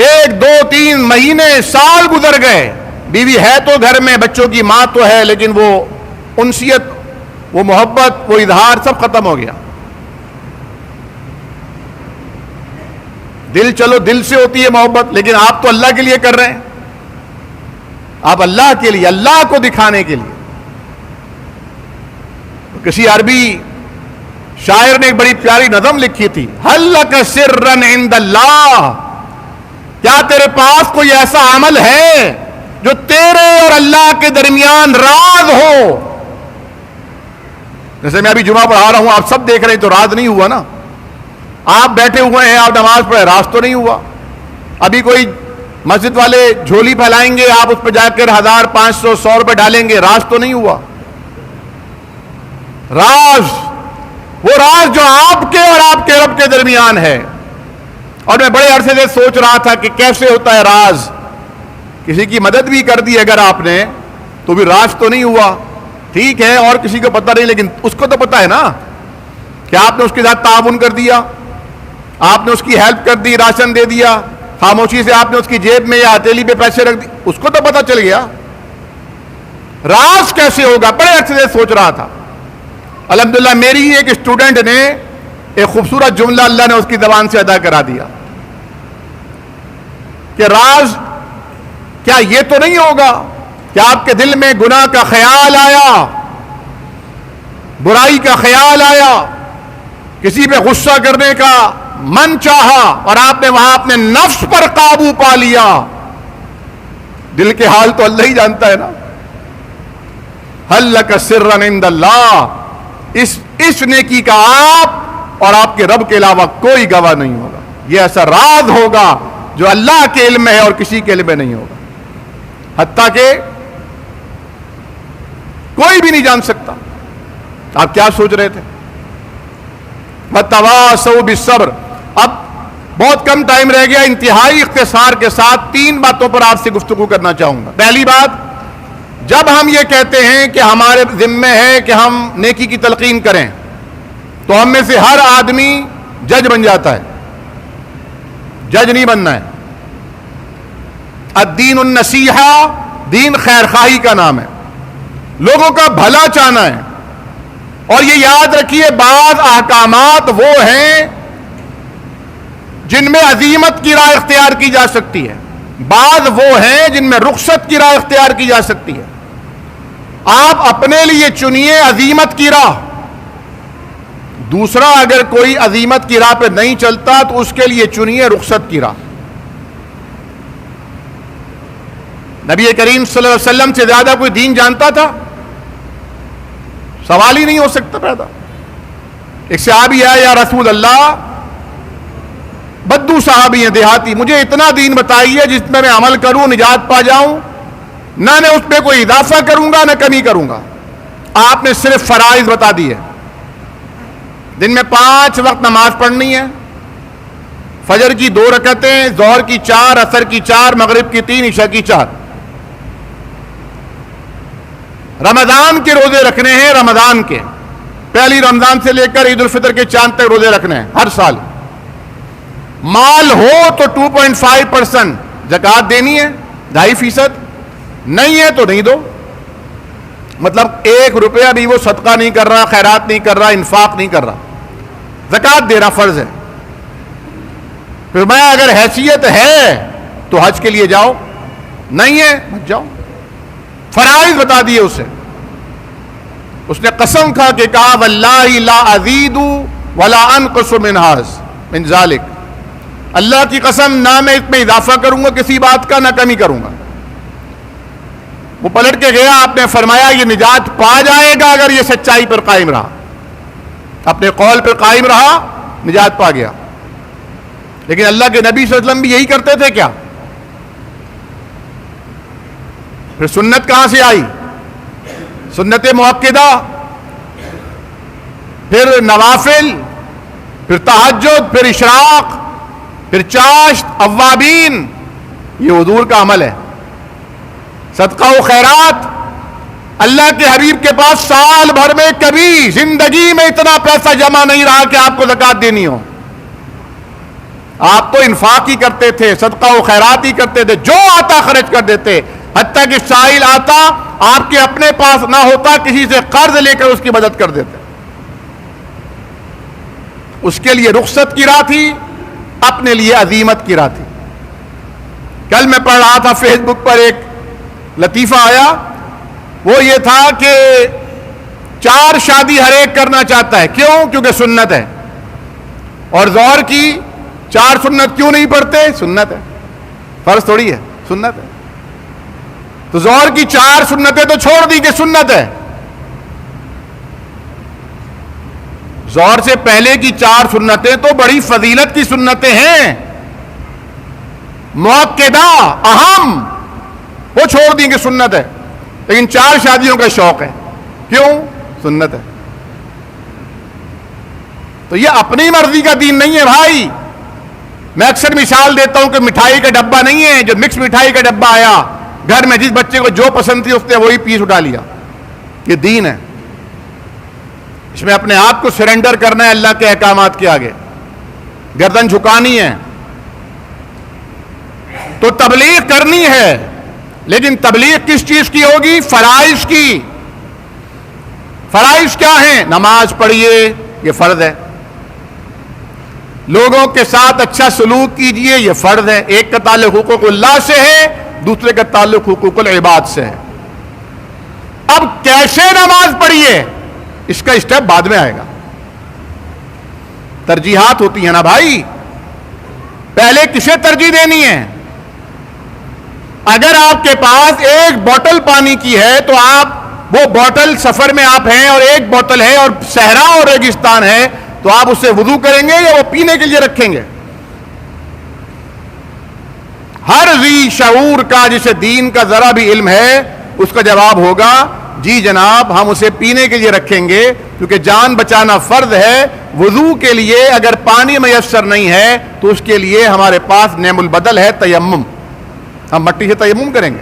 1 2 3 مہینے سال گزر گئے, بیوی ہے تو گھر میں, بچوں کی ماں تو ہے, لیکن وہ انسیت, وہ محبت, وہ اظہار سب ختم ہو گیا. دل, چلو دل سے ہوتی ہے محبت, لیکن آپ تو اللہ کے لیے کر رہے ہیں, آپ اللہ کے لیے, اللہ کو دکھانے کے لیے. کسی عربی شاعر نے ایک بڑی پیاری نظم لکھی تھی, هل لك سرا عند اللہ, کیا تیرے پاس کوئی ایسا عمل ہے جو تیرے اور اللہ کے درمیان راز ہو. جیسے میں ابھی جمعہ پڑھا رہا ہوں, آپ سب دیکھ رہے ہیں, تو راز نہیں ہوا نا. آپ بیٹھے ہوئے ہیں, آپ نماز پڑھے, راز تو نہیں ہوا. ابھی کوئی مسجد والے جھولی پھیلائیں گے, آپ اس پہ جا کر 1000 500 100 روپے ڈالیں گے, راز تو نہیں ہوا. راز وہ راز جو آپ کے اور آپ کے رب کے درمیان ہے. اور میں بڑے عرصے سے سوچ رہا تھا کہ کیسے ہوتا ہے راز. کسی کی مدد بھی کر دی اگر آپ نے تو بھی راز تو نہیں ہوا. ٹھیک ہے, اور کسی کو پتہ نہیں, لیکن اس کو تو پتہ ہے نا کہ آپ نے اس کے ساتھ تعاون کر دیا, آپ نے اس کی ہیلپ کر دی, راشن دے دیا, خاموشی سے آپ نے اس کی جیب میں یا ہتھیلی پہ پیسے رکھ دی, اس کو تو پتہ چل گیا. راز کیسے ہوگا, بڑے عرصے سے سوچ رہا تھا. الحمدللہ میری ہی ایک اسٹوڈنٹ نے ایک خوبصورت جملہ اللہ نے اس کی زبان سے ادا کرا دیا کہ راز کیا یہ تو نہیں ہوگا کہ آپ کے دل میں گناہ کا خیال آیا, برائی کا خیال آیا, کسی پہ غصہ کرنے کا من چاہا, اور آپ نے وہاں اپنے نفس پر قابو پا لیا. دل کے حال تو اللہ ہی جانتا ہے نا. حل لک سرا عند اللہ, اس نیکی کا آپ اور آپ کے رب کے علاوہ کوئی گواہ نہیں ہوگا. یہ ایسا راز ہوگا جو اللہ کے علم میں ہے اور کسی کے علم میں نہیں ہوگا, حتیٰ کہ کوئی بھی نہیں جان سکتا. آپ کیا سوچ رہے تھے؟ وَتَوَاصَوْا بِالصَّبْرِ. اب بہت کم ٹائم رہ گیا, انتہائی اختصار کے ساتھ 3 باتوں پر آپ سے گفتگو کرنا چاہوں گا. پہلی بات, جب ہم یہ کہتے ہیں کہ ہمارے ذمہ ہے کہ ہم نیکی کی تلقین کریں, تو ہم میں سے ہر آدمی جج بن جاتا ہے. جج نہیں بننا ہے. الدین النصیحہ, دین خیر خواہی کا نام ہے, لوگوں کا بھلا چاہنا ہے. اور یہ یاد رکھیے, بعض احکامات وہ ہیں جن میں عزیمت کی راہ اختیار کی جا سکتی ہے, بعض وہ ہیں جن میں رخصت کی راہ اختیار کی جا سکتی ہے. آپ اپنے لیے چنیے عزیمت کی راہ. دوسرا اگر کوئی عزیمت کی راہ پہ نہیں چلتا تو اس کے لیے چنیے رخصت کی راہ. نبی کریم صلی اللہ علیہ وسلم سے زیادہ کوئی دین جانتا تھا؟ سوال ہی نہیں ہو سکتا پیدا. ایک صحابی ہے, یا رسول اللہ, بدو صحابی ہیں, دیہاتی, مجھے اتنا دین بتائیے جس میں عمل کروں نجات پا جاؤں, نہ میں اس پہ کوئی اضافہ کروں گا نہ کمی کروں گا. آپ نے صرف فرائض بتا دیے. دن میں 5 وقت نماز پڑھنی ہے, فجر کی 2 رکعتیں, ظہر کی 4, عصر کی 4, مغرب کی 3, عشاء کی 4. رمضان کے روزے رکھنے ہیں, رمضان کے پہلی رمضان سے لے کر عید الفطر کے چاند تک روزے رکھنے ہیں ہر سال. مال ہو تو 2.5% زکوٰۃ دینی ہے, 2.5%. نہیں ہے تو نہیں دو. مطلب 1 روپیہ بھی وہ صدقہ نہیں کر رہا, خیرات نہیں کر رہا, انفاق نہیں کر رہا, زکوٰۃ دینا فرض ہے. پھر میں اگر حیثیت ہے تو حج کے لیے جاؤ, نہیں ہے مت جاؤ. فرائض بتا دیے اسے. اس نے قسم کھا کے کہا, واللہ لا ازید ولا انقص من ذلک, اللہ کی قسم, نہ میں اس میں اضافہ کروں گا کسی بات کا, نہ کمی کروں گا. وہ پلٹ کے گیا, آپ نے فرمایا یہ نجات پا جائے گا اگر یہ سچائی پر قائم رہا, اپنے قول پر قائم رہا, نجات پا گیا. لیکن اللہ کے نبی صلی اللہ علیہ وسلم بھی یہی کرتے تھے کیا؟ پھر سنت کہاں سے آئی؟ سنت مؤکدہ, پھر نوافل, پھر تہجد, پھر اشراق, پھر چاشت, اوابین. یہ حضور کا عمل ہے. صدقہ و خیرات, اللہ کے حبیب کے پاس سال بھر میں کبھی زندگی میں اتنا پیسہ جمع نہیں رہا کہ آپ کو زکوٰۃ دینی ہو. آپ تو انفاق ہی کرتے تھے, صدقہ و خیرات ہی کرتے تھے, جو آتا خرچ کر دیتے. حتیٰ کہ سائل آتا, آپ کے اپنے پاس نہ ہوتا, کسی سے قرض لے کر اس کی مدد کر دیتے. اس کے لیے رخصت کی راہ تھی, اپنے لیے عزیمت کی راہ تھی. کل میں پڑھ رہا تھا فیس بک پر, ایک لطیفہ آیا, وہ یہ تھا کہ 4 شادی ہر ایک کرنا چاہتا ہے. کیوں؟ کیونکہ سنت ہے. اور ظہر کی 4 سنت کیوں نہیں پڑھتے؟ سنت ہے, فرض تھوڑی ہے, سنت ہے. تو ظہر کی 4 سنتیں تو چھوڑ دی کہ سنت ہے. ظہر سے پہلے کی 4 سنتیں تو بڑی فضیلت کی سنتیں ہیں, مؤکدہ, اہم, وہ چھوڑ دی کہ سنت ہے. لیکن 4 شادیوں کا شوق ہے. کیوں؟ سنت ہے. تو یہ اپنی مرضی کا دین نہیں ہے بھائی. میں اکثر مثال دیتا ہوں کہ مٹھائی کا ڈبہ نہیں ہے, جو مکس مٹھائی کا ڈبہ آیا, گھر میں جس بچے کو جو پسند تھی اس نے وہی پیس اٹھا لیا. یہ دین ہے. اس میں اپنے آپ کو سرنڈر کرنا ہے اللہ کے احکامات کے آگے, گردن جھکانی ہے. تو تبلیغ کرنی ہے, لیکن تبلیغ کس چیز کی ہوگی؟ فرائض کی. فرائض کیا ہیں؟ نماز پڑھیے, یہ فرض ہے. لوگوں کے ساتھ اچھا سلوک کیجئے, یہ فرض ہے. ایک کا تعلق حقوق اللہ سے ہے, دوسرے کا تعلق حقوق العباد سے ہے. اب کیسے نماز پڑھیے, اس کا اسٹیپ بعد میں آئے گا. ترجیحات ہوتی ہیں نا بھائی, پہلے کسے ترجیح دینی ہے؟ اگر آپ کے پاس ایک بوتل پانی کی ہے تو آپ وہ بوتل, سفر میں آپ ہیں اور ایک بوتل ہے اور صحرا اور ریگستان ہے, تو آپ اس سے وضو کریں گے یا وہ پینے کے لیے رکھیں گے؟ ہر ذی شعور کا, جسے دین کا ذرا بھی علم ہے, اس کا جواب ہوگا جی جناب ہم اسے پینے کے لیے رکھیں گے, کیونکہ جان بچانا فرض ہے. وضو کے لیے اگر پانی میسر نہیں ہے تو اس کے لیے ہمارے پاس نعم البدل ہے, تیمم, ہم مٹی سے تیمم کریں گے.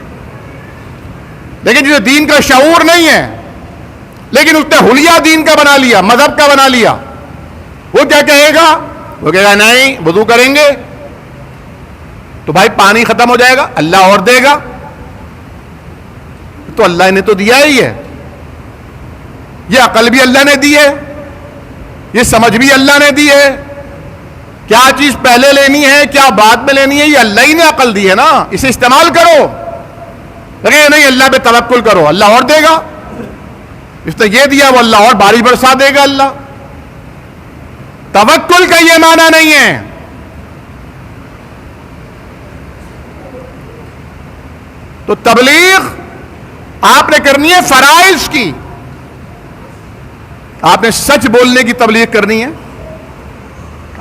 لیکن جسے دین کا شعور نہیں ہے, لیکن اس نے حلیہ دین کا بنا لیا, مذہب کا بنا لیا, وہ کیا کہے گا؟ وہ کہے گا نہیں وضو کریں گے. تو بھائی پانی ختم ہو جائے گا, اللہ اور دے گا. تو اللہ نے تو دیا ہی ہے, یہ عقل بھی اللہ نے دی ہے, یہ سمجھ بھی اللہ نے دی ہے. کیا چیز پہلے لینی ہے کیا بعد میں لینی ہے, یہ اللہ ہی نے عقل دی ہے نا, اسے استعمال کرو. لگے نہیں اللہ پہ توکل کرو, اللہ اور دے گا. اس نے یہ دیا وہ اللہ اور بارش برسا دے گا. اللہ توکل کا یہ معنی نہیں ہے. تو تبلیغ آپ نے کرنی ہے فرائض کی, آپ نے سچ بولنے کی تبلیغ کرنی ہے.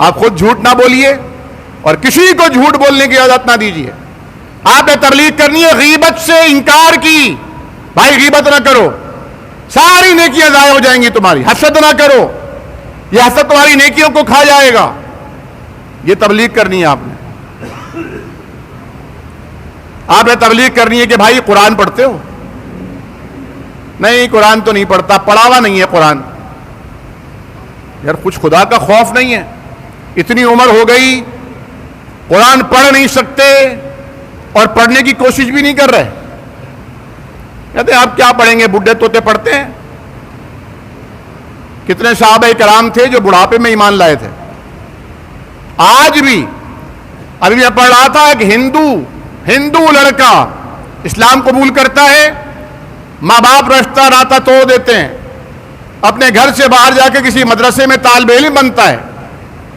آپ خود جھوٹ نہ بولیے اور کسی کو جھوٹ بولنے کی اجازت نہ دیجیے. آپ نے تبلیغ کرنی ہے غیبت سے انکار کی, بھائی غیبت نہ کرو, ساری نیکیاں ضائع ہو جائیں گی تمہاری. حسد نہ کرو, یہ حسد تمہاری نیکیوں کو کھا جائے گا. یہ تبلیغ کرنی ہے آپ نے. آپ نے تبلیغ کرنی ہے کہ بھائی قرآن پڑھتے ہو؟ نہیں قرآن تو نہیں پڑھتا, پڑھا ہوا نہیں ہے قرآن. یار کچھ خدا کا خوف نہیں ہے؟ اتنی عمر ہو گئی قرآن پڑھ نہیں سکتے اور پڑھنے کی کوشش بھی نہیں کر رہے. کہتے ہیں آپ کیا پڑھیں گے, بڈھے توتے پڑھتے ہیں. کتنے صحابہ کرام تھے جو بڑھاپے میں ایمان لائے تھے. آج بھی ابھی میں پڑھ رہا تھا, ایک ہندو لڑکا اسلام قبول کرتا ہے, ماں باپ رشتہ ناتا توڑ دیتے ہیں, اپنے گھر سے باہر جا کے کسی مدرسے میں طالب علم بنتا ہے,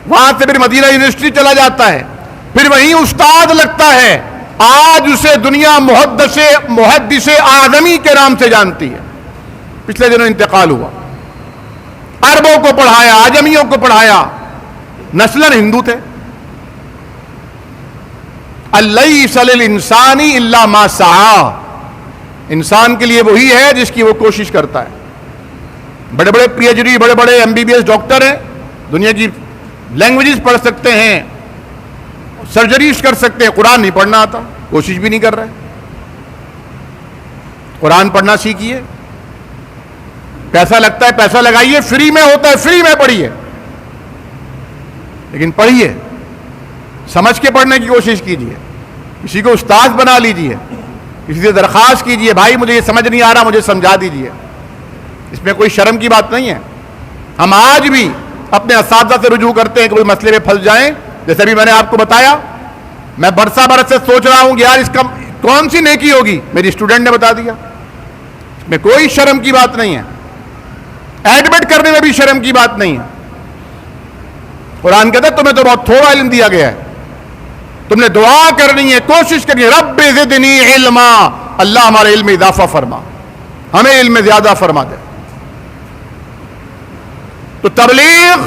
وہاں سے پھر مدینہ یونیورسٹی چلا جاتا ہے, پھر وہیں استاد لگتا ہے. آج اسے دنیا محدث اعظمی کے نام سے جانتی ہے. پچھلے دنوں انتقال ہوا. عربوں کو پڑھایا, عجمیوں کو پڑھایا, نسلاً ہندو تھے. الیس للانسان الا ما سعی, انسان کے لیے وہی ہے جس کی وہ کوشش کرتا ہے. بڑے بڑے پی ایچ ڈی, بڑے بڑے M B B S doctor ہیں, دنیا کی لینگویجز پڑھ سکتے ہیں, سرجریز کر سکتے ہیں, قرآن نہیں پڑھنا آتا, کوشش بھی نہیں کر رہے. قرآن پڑھنا سیکھیے. پیسہ لگتا ہے پیسہ لگائیے, فری میں ہوتا ہے فری میں پڑھیے, لیکن پڑھیے, سمجھ کے پڑھنے کی کوشش کیجیے. کسی کو استاد بنا لیجیے, کسی سے درخواست کیجیے بھائی مجھے یہ سمجھ نہیں آ رہا مجھے سمجھا دیجیے. اس میں کوئی شرم کی بات نہیں ہے. ہم آج بھی اپنے اساتذہ سے رجوع کرتے ہیں کہ کوئی مسئلے میں پھنس جائیں. جیسے بھی میں نے آپ کو بتایا, میں برسہ برس سے سوچ رہا ہوں کہ یار اس کا کون سی نیکی ہوگی, میری اسٹوڈنٹ نے بتا دیا. اس میں کوئی شرم کی بات نہیں ہے, ایڈمٹ کرنے میں بھی شرم کی بات نہیں ہے. قرآن کہتا ہے تمہیں تو بہت تھوڑا علم دیا گیا ہے, تم نے دعا کرنی ہے, کوشش کرنی ہے, رب زدنی علما, اللہ ہمارے علم میں اضافہ فرما, ہمیں علم میں زیادہ فرما دے. تو تبلیغ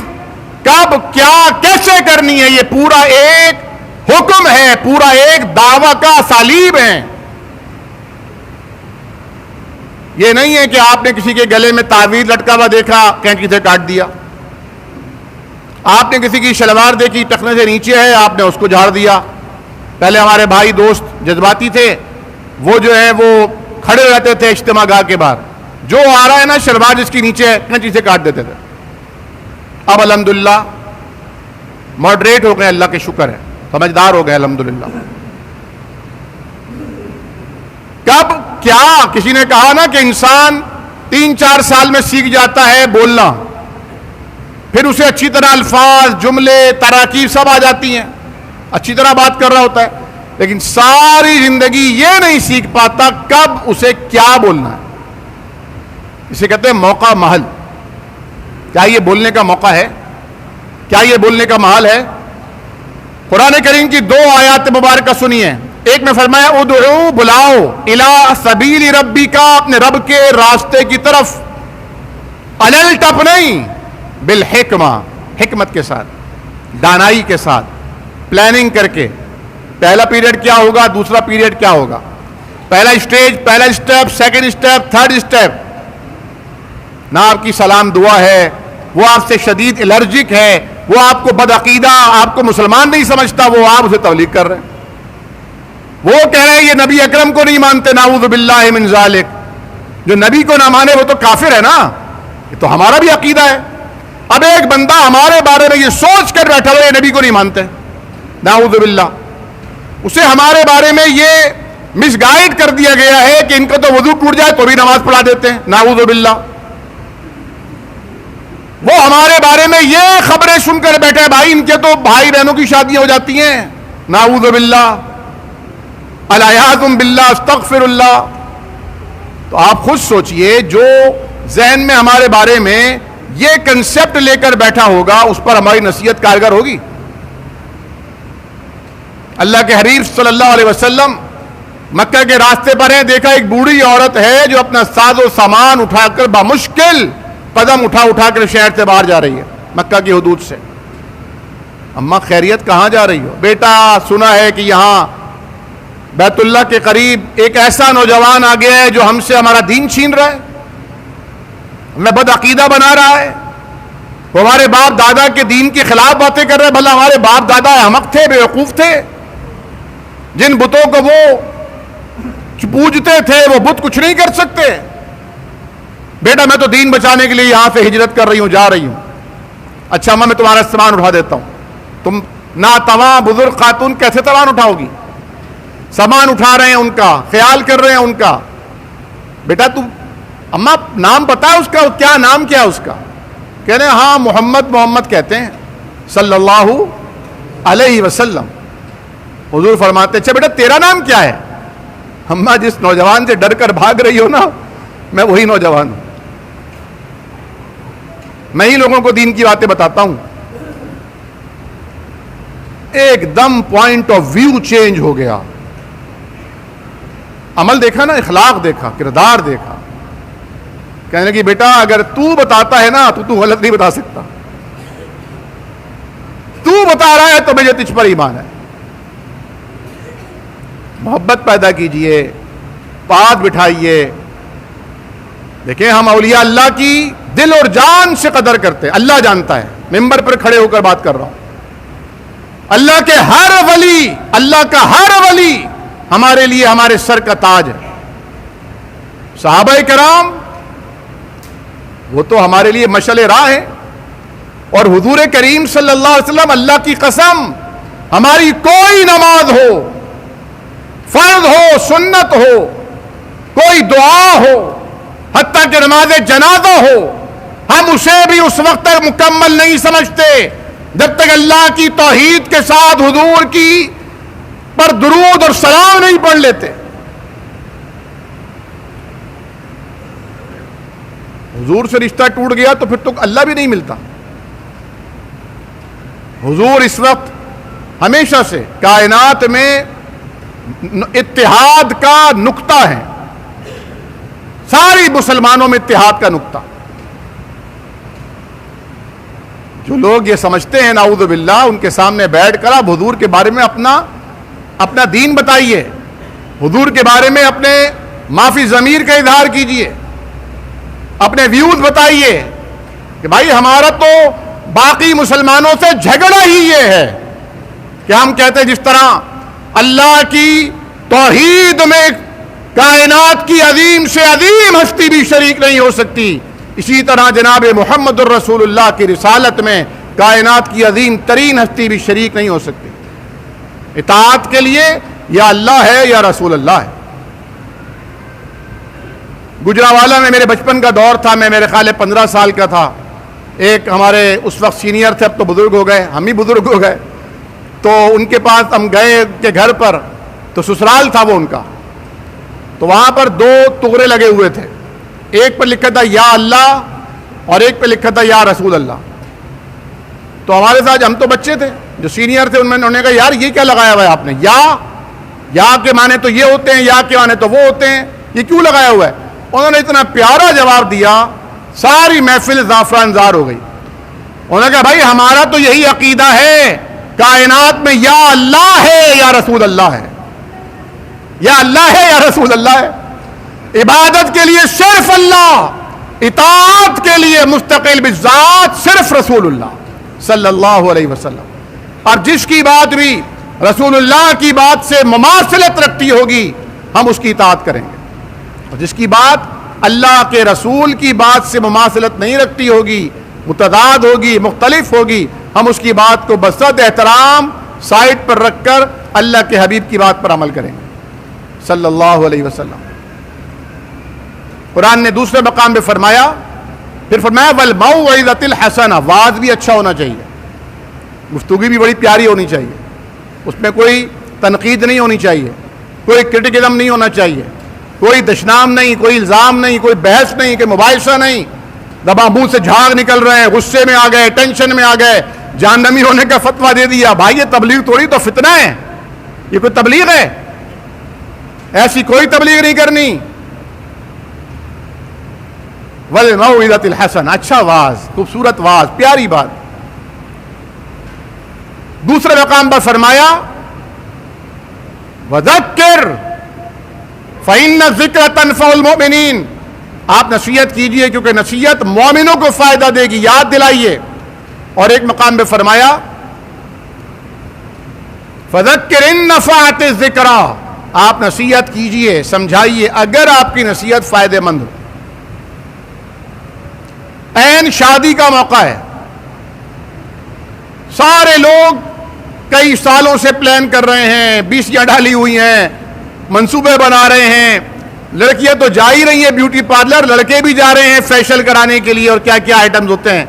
کب کیا کیسے کرنی ہے, یہ پورا ایک حکم ہے, پورا ایک دعویٰ کا اسالیب ہے. یہ نہیں ہے کہ آپ نے کسی کے گلے میں تعویذ لٹکا ہوا دیکھا کینچی سے کاٹ دیا, آپ نے کسی کی شلوار دیکھی ٹخنے سے نیچے ہے آپ نے اس کو جھاڑ دیا. پہلے ہمارے بھائی دوست جذباتی تھے, وہ جو ہے وہ کھڑے رہتے تھے اجتماع گاہ کے باہر, جو آ رہا ہے نا شلوار جس کی نیچے ہے کینچی سے کاٹ دیتے تھے. اب الحمدللہ ماڈریٹ ہو گئے, اللہ کے شکر ہے, سمجھدار ہو گئے الحمدللہ. کب کیا کسی نے کہا نا کہ انسان 3-4 سال میں سیکھ جاتا ہے بولنا, پھر اسے اچھی طرح الفاظ, جملے, تراکیب سب آ جاتی ہیں, اچھی طرح بات کر رہا ہوتا ہے, لیکن ساری زندگی یہ نہیں سیکھ پاتا کب اسے کیا بولنا ہے. اسے کہتے ہیں موقع محل. کیا یہ بولنے کا موقع ہے؟ کیا یہ بولنے کا محل ہے؟ قرآن کریم کی 2 آیات مبارکہ سنیے. ایک میں فرمایا ادعو، بلاؤ، الی سبیل ربک، اپنے رب کے راستے کی طرف، علل ٹپ نہیں، بالحکمہ، حکمت کے ساتھ، دانائی کے ساتھ، پلاننگ کر کے. پہلا پیریڈ کیا ہوگا، دوسرا پیریڈ کیا ہوگا، پہلا اسٹیج، پہلا step, second step, third step. نہ آپ کی سلام دعا ہے، وہ آپ سے شدید الرجک ہے، وہ آپ کو بدعقیدہ، آپ کو مسلمان نہیں سمجھتا، وہ آپ اسے تبلیغ کر رہے ہیں. وہ کہہ رہے ہیں یہ نبی اکرم کو نہیں مانتے، نعوذ باللہ من ذالک. جو نبی کو نہ مانے وہ تو کافر ہے نا. یہ تو ہمارا بھی عقیدہ ہے. اب ایک بندہ ہمارے بارے میں یہ سوچ کر بیٹھا ہوا ہے نبی کو نہیں مانتے، نعوذ باللہ. اسے ہمارے بارے میں یہ مس گائیڈ کر دیا گیا ہے کہ ان کا تو وضو ٹوٹ جائے تو بھی نماز پڑھا دیتے ہیں، نعوذ باللہ. وہ ہمارے بارے میں یہ خبریں سن کر بیٹھے بھائی ان کے تو بھائی بہنوں کی شادیاں ہو جاتی ہیں، نعوذ باللہ، الیاذ باللہ، استغفر اللہ. تو آپ خود سوچئے جو ذہن میں ہمارے بارے میں یہ کنسپٹ لے کر بیٹھا ہوگا اس پر ہماری نصیحت کارگر ہوگی؟ اللہ کے حبیب صلی اللہ علیہ وسلم مکہ کے راستے پر ہیں، دیکھا ایک بوڑھی عورت ہے جو اپنا ساز و سامان اٹھا کر بمشکل قدم اٹھا کر شہر سے باہر جا رہی ہے، مکہ کی حدود سے. اماں خیریت، کہاں جا رہی ہو؟ بیٹا سنا ہے کہ یہاں بیت اللہ کے قریب ایک ایسا نوجوان آ گیا ہے جو ہم سے ہمارا دین چھین رہا ہے، ہمیں بدعقیدہ بنا رہا ہے، وہ ہمارے باپ دادا کے دین کے خلاف باتیں کر رہے ہیں. بھلا ہمارے باپ دادا احمق تھے، بیوقوف تھے؟ جن بتوں کو وہ پوجتے تھے وہ بت کچھ نہیں کر سکتے. بیٹا میں تو دین بچانے کے لیے یہاں سے ہجرت کر رہی ہوں، جا رہی ہوں. اچھا میں تمہارا سامان اٹھا دیتا ہوں. تم ناتواں بزرگ خاتون کیسے سامان اٹھاؤ گی؟ سامان اٹھا رہے ہیں ان کا، خیال کر رہے ہیں ان کا. بیٹا تم، اماں نام پتا ہے اس کا؟ کیا نام کیا اس کا؟ کہہ رہے ہیں ہاں محمد کہتے ہیں صلی اللہ علیہ وسلم. حضور فرماتے اچھا بیٹا تیرا نام کیا ہے؟ اماں جس نوجوان سے ڈر کر بھاگ رہی ہو نا، میں وہی نوجوان ہوں. میں ہی لوگوں کو دین کی باتیں بتاتا ہوں. ایک دم پوائنٹ آف ویو چینج ہو گیا. عمل دیکھا نا، اخلاق دیکھا، کردار دیکھا. کہنے لگی بیٹا اگر تو بتاتا ہے نا تو غلط نہیں بتا سکتا. تو بتا رہا ہے تو مجھے تجھ پر ایمان ہے. محبت پیدا کیجئے، پاس بٹھائیے. دیکھیں ہم اولیاء اللہ کی دل اور جان سے قدر کرتے ہیں، اللہ جانتا ہے. ممبر پر کھڑے ہو کر بات کر رہا ہوں. اللہ کے ہر ولی، اللہ کا ہر ولی ہمارے لیے ہمارے سر کا تاج ہے. صحابہ کرام وہ تو ہمارے لیے مشعل راہ ہے. اور حضور کریم صلی اللہ علیہ وسلم، اللہ کی قسم ہماری کوئی نماز ہو، فرض ہو، سنت ہو، کوئی دعا ہو، حتیٰ کہ نماز جنازہ ہو، ہم اسے بھی اس وقت تک مکمل نہیں سمجھتے جب تک اللہ کی توحید کے ساتھ حضور کی پر درود اور سلام نہیں پڑھ لیتے. حضور سے رشتہ ٹوٹ گیا تو پھر تو اللہ بھی نہیں ملتا. حضور اس وقت ہمیشہ سے کائنات میں اتحاد کا نقطہ ہے، ساری مسلمانوں میں اتحاد کا نقطہ. جو لوگ یہ سمجھتے ہیں نعوذ باللہ، ان کے سامنے بیٹھ کر آپ حضور کے بارے میں اپنا دین بتائیے، حضور کے بارے میں اپنے معافی ضمیر کا اظہار کیجئے، اپنے ویوز بتائیے کہ بھائی ہمارا تو باقی مسلمانوں سے جھگڑا ہی یہ ہے کہ ہم کہتے ہیں جس طرح اللہ کی توحید میں کائنات کی عظیم سے عظیم ہستی بھی شریک نہیں ہو سکتی، اسی طرح جناب محمد الرسول اللہ کی رسالت میں کائنات کی عظیم ترین ہستی بھی شریک نہیں ہو سکتی. اطاعت کے لیے یا اللہ ہے یا رسول اللہ ہے. گجراوالا میں میرے بچپن کا دور تھا، میں میرے خیال 15 سال کا تھا. ایک ہمارے اس وقت سینئر تھے، اب تو بزرگ ہو گئے، ہم ہی بزرگ ہو گئے. تو ان کے پاس ہم گئے کے گھر پر، تو سسرال تھا وہ ان کا. تو وہاں پر 2 تغرے لگے ہوئے تھے. ایک پر لکھا تھا یا اللہ اور ایک پہ لکھا تھا یا رسول اللہ. تو ہمارے ساتھ ہم تو بچے تھے, جو سینئر تھے انہوں نے کہا یار یہ کیا لگایا ہوا ہے آپ نے, یا کے معنی تو یہ ہوتے ہیں, یا کے معنی تو وہ ہوتے ہیں, یہ کیوں لگایا ہوا ہے؟ انہوں نے اتنا پیارا جواب دیا, ساری محفل زعفران زار ہو گئی. انہوں نے کہا بھائی ہمارا تو یہی عقیدہ ہے, کائنات میں یا اللہ ہے یا رسول اللہ ہے, یا اللہ ہے یا رسول اللہ ہے. عبادت کے لیے صرف اللہ, اطاعت کے لیے مستقل بالذات صرف رسول اللہ صلی اللہ علیہ وسلم. اور جس کی بات بھی رسول اللہ کی بات سے مماثلت رکھتی ہوگی ہم اس کی اطاعت کریں گے, اور جس کی بات اللہ کے رسول کی بات سے مماثلت نہیں رکھتی ہوگی, متضاد ہوگی, مختلف ہوگی, ہم اس کی بات کو بصد احترام سائڈ پر رکھ کر اللہ کے حبیب کی بات پر عمل کریں گے صلی اللہ علیہ وسلم. قرآن نے دوسرے مقام پہ فرمایا, پھر فرمایا وَالْمَوْعِظَةِ الْحَسَنَةِ, واعظ بھی اچھا ہونا چاہیے, گفتگو بھی بڑی پیاری ہونی چاہیے, اس میں کوئی تنقید نہیں ہونی چاہیے, کوئی کرٹیکزم نہیں ہونا چاہیے, کوئی دشنام نہیں, کوئی الزام نہیں, کوئی بحث نہیں, کوئی مباحثہ نہیں. دبا منہ سے جھاگ نکل رہے ہیں, غصے میں آ گئے, ٹینشن میں آ گئے, جہنمی ہونے کا فتویٰ دے دیا. بھائی یہ تبلیغ تھوڑی, تو فتنہ ہے, یہ کوئی تبلیغ ہے؟ ایسی کوئی تبلیغ نہیں کرنی. وَالْمَوْعِظَةِ الْحَسَنَةِ, اچھا واز, خوبصورت واز, پیاری بات. دوسرے مقام پر فرمایا وَذَكِّرْ فَإِنَّ الذِّكْرَ تَنْفَعُ الْمُؤْمِنِينَ, آپ نصیحت کیجئے کیونکہ نصیحت مومنوں کو فائدہ دے گی, یاد دلائیے. اور ایک مقام پہ فرمایا فَذَكِّرْ إِن نَفَعَتِ الذِّكْرَىٰ, آپ نصیحت کیجئے, سمجھائیے اگر آپ کی نصیحت فائدہ مند ہو. عین شادی کا موقع ہے, سارے لوگ کئی سالوں سے پلان کر رہے ہیں, بیسیاں ڈالی ہوئی ہیں, منصوبے بنا رہے ہیں. لڑکیاں تو جا ہی رہی ہیں بیوٹی پارلر, لڑکے بھی جا رہے ہیں فیشل کرانے کے لیے, اور کیا کیا آئٹمز ہوتے ہیں,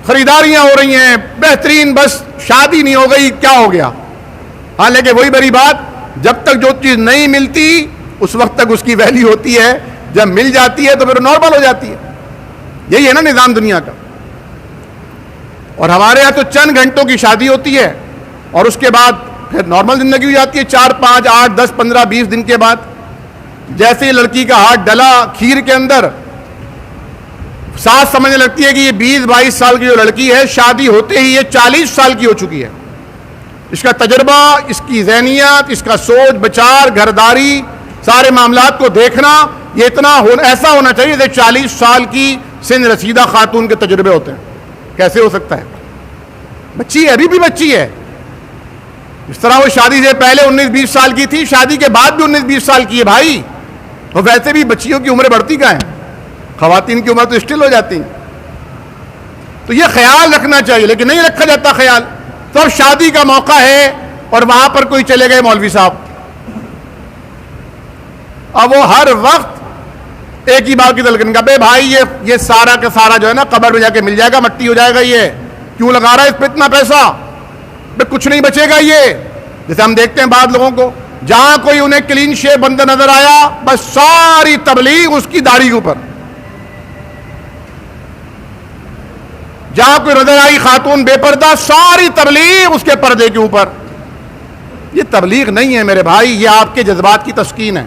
خریداریاں ہو رہی ہیں بہترین. بس شادی نہیں ہو گئی, کیا ہو گیا؟ ہاں لیکن وہی بڑی بات, جب تک جو چیز نہیں ملتی اس وقت تک اس کی ویلیو ہوتی ہے, جب مل جاتی ہے تو پھر نارمل ہو جاتی ہے. یہی ہے نا نظام دنیا کا. اور ہمارے ہاں تو چند گھنٹوں کی شادی ہوتی ہے اور اس کے بعد پھر نارمل زندگی ہو جاتی ہے, 4 5 8 10 15 20 دن کے بعد. جیسے ہی لڑکی کا ہاتھ ڈلا کھیر کے اندر, ساتھ سمجھنے لگتی ہے کہ یہ 20 22 سال کی جو لڑکی ہے شادی ہوتے ہی یہ 40 سال کی ہو چکی ہے. اس کا تجربہ, اس کی ذہنیت, اس کا سوچ بچار, گھرداری, سارے معاملات کو دیکھنا, یہ اتنا ایسا ہونا چاہیے جیسے 40 سال کی سن رسیدہ خاتون کے تجربے ہوتے ہیں. کیسے ہو سکتا ہے؟ بچی ہے, ابھی بھی بچی ہے. اس طرح وہ شادی سے پہلے 19 20 سال کی تھی, شادی کے بعد بھی 19 20 سال کی ہے بھائی. اور ویسے بھی بچیوں کی عمریں بڑھتی کہاں ہیں, خواتین کی عمر تو اسٹل ہو جاتی ہیں. تو یہ خیال رکھنا چاہیے, لیکن نہیں رکھا جاتا خیال. تو اب شادی کا موقع ہے اور وہاں پر کوئی چلے گئے مولوی صاحب, اب وہ ہر وقت ایک ہی بات کی تلقین کا, بے بھائی یہ سارا کا سارا جو ہے نا قبر میں جا کے مل جائے گا, مٹی ہو جائے گا, یہ کیوں لگا رہا ہے اس پہ اتنا پیسہ, بے کچھ نہیں بچے گا. یہ جیسے ہم دیکھتے ہیں بعض لوگوں کو, جہاں کوئی انہیں کلین شیو بندہ نظر آیا بس ساری تبلیغ اس کی داڑھی کے اوپر, جہاں کوئی نظر آئی خاتون بے پردہ ساری تبلیغ اس کے پردے کے اوپر. یہ تبلیغ نہیں ہے میرے بھائی, یہ آپ کے جذبات کی تسکین ہے.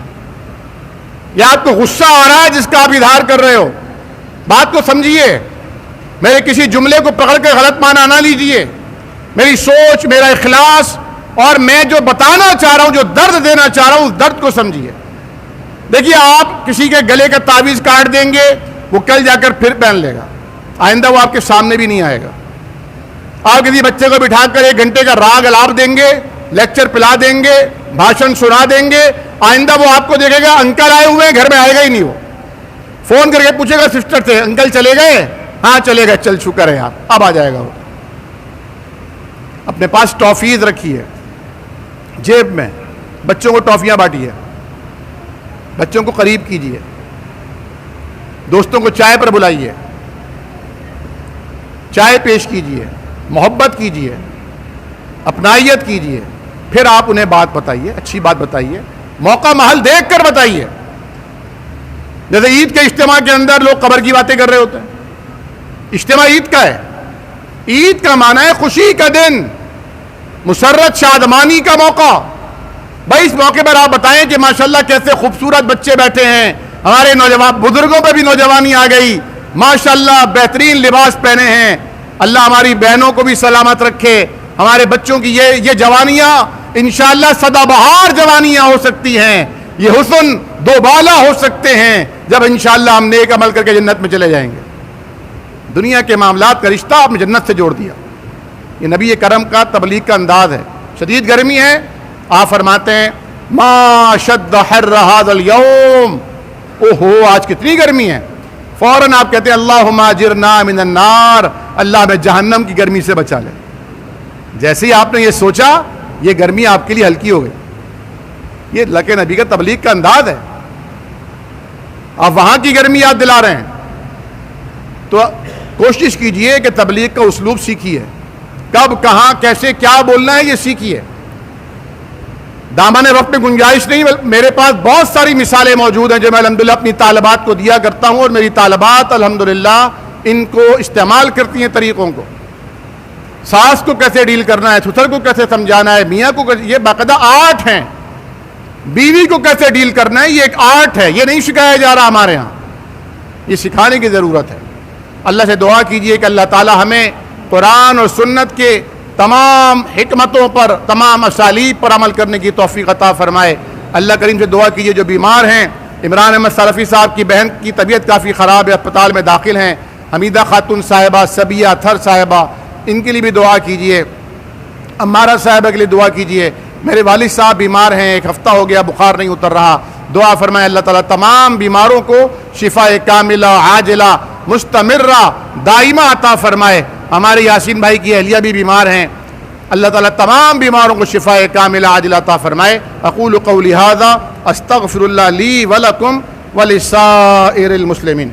یا آپ کو غصہ آ رہا ہے جس کا آپ اظہار کر رہے ہو, بات کو سمجھیے. میرے کسی جملے کو پکڑ کے غلط معنی نہ لیجئے. میری سوچ, میرا اخلاص, اور میں جو بتانا چاہ رہا ہوں, جو درد دینا چاہ رہا ہوں, اس درد کو سمجھیے. دیکھیے آپ کسی کے گلے کا تعویذ کاٹ دیں گے, وہ کل جا کر پھر پہن لے گا, آئندہ وہ آپ کے سامنے بھی نہیں آئے گا. آپ کسی بچے کو بٹھا کر 1 گھنٹے کا راگ الاپ دیں گے, لیکچر پلا دیں گے, بھاشن سنا دیں گے, آئندہ وہ آپ کو دیکھے گا انکل آئے ہوئے ہیں, گھر میں آئے گا ہی نہیں. وہ فون کر کے پوچھے گا سسٹر سے, انکل چلے گئے؟ ہاں چلے گئے, چل شکر ہے یار, اب آ جائے گا. وہ اپنے پاس ٹافیز رکھی ہے جیب میں, بچوں کو ٹافیاں بانٹیے, بچوں کو قریب کیجیے, دوستوں کو چائے پر بلائیے, چائے پیش کیجیے, محبت کیجیے, اپنائیت کیجیے, پھر آپ انہیں بات بتائیے, اچھی بات بتائیے, موقع محل دیکھ کر بتائیے. جیسے عید کے اجتماع کے اندر لوگ قبر کی باتیں کر رہے ہوتے ہیں. اجتماع عید کا ہے. عید کا معنی ہے خوشی کا دن، مسرت شادمانی کا موقع. بھائی اس موقع پر آپ بتائیں کہ ماشاءاللہ کیسے خوبصورت بچے بیٹھے ہیں، ہمارے نوجوان بزرگوں پہ بھی نوجوانی آ گئی، ماشاءاللہ بہترین لباس پہنے ہیں. اللہ ہماری بہنوں کو بھی سلامت رکھے. ہمارے بچوں کی یہ جوانیاں انشاءاللہ سدا بہار جوانیاں ہو سکتی ہیں. یہ حسن دوبالا ہو سکتے ہیں جب انشاءاللہ ہم نیک عمل کر کے جنت میں چلے جائیں گے. دنیا کے معاملات کا رشتہ آپ نے جنت سے جوڑ دیا. یہ نبی کرم کا تبلیغ کا انداز ہے. شدید گرمی ہے، آپ فرماتے ہیں ما شد حر هذا اليوم، اوہو آج کتنی گرمی ہے. فوراً آپ کہتے ہیں اللہم اجرنا من النار، اللہ میں جہنم کی گرمی سے بچا لے. جیسے ہی آپ نے یہ سوچا یہ گرمی آپ کے لیے ہلکی ہو گئی. یہ اللہ کے نبی کا تبلیغ کا انداز ہے. آپ وہاں کی گرمی یاد دلا رہے ہیں تو کوشش کیجئے کہ تبلیغ کا اسلوب سیکھیے. کب کہاں کیسے کیا بولنا ہے یہ سیکھیے. دامن وقت میں گنجائش نہیں، میرے پاس بہت ساری مثالیں موجود ہیں جو میں الحمدللہ اپنی طالبات کو دیا کرتا ہوں، اور میری طالبات الحمدللہ ان کو استعمال کرتی ہیں طریقوں کو. ساس کو کیسے ڈیل کرنا ہے، سسر کو کیسے سمجھانا ہے، میاں کو یہ باقاعدہ آرٹ ہیں. بیوی کو کیسے ڈیل کرنا ہے یہ ایک آرٹ ہے، یہ نہیں سکھایا جا رہا ہمارے ہاں، یہ سکھانے کی ضرورت ہے. اللہ سے دعا کیجئے کہ اللہ تعالی ہمیں قرآن اور سنت کے تمام حکمتوں پر، تمام اسالیب پر عمل کرنے کی توفیق عطا فرمائے. اللہ کریم سے دعا کیجئے جو بیمار ہیں، عمران احمد سلفی صاحب کی بہن کی طبیعت کافی خراب ہے، اسپتال میں داخل ہیں. حمیدہ خاتون صاحبہ، سبیہ تھر صاحبہ، ان کے لیے بھی دعا کیجئے. امارہ صاحبہ کے لیے دعا کیجئے. میرے والد صاحب بیمار ہیں، ایک ہفتہ ہو گیا بخار نہیں اتر رہا. دعا فرمائے اللہ تعالیٰ تمام بیماروں کو شفا کاملہ عاجلہ مستمرہ دائمہ عطا فرمائے. ہمارے یاسین بھائی کی اہلیہ بھی بیمار ہیں، اللہ تعالیٰ تمام بیماروں کو شفا کاملہ عاجلہ عطا فرمائے. اقول قولی ھذا استغفر اللہ لی ولکم ولسائر المسلمین.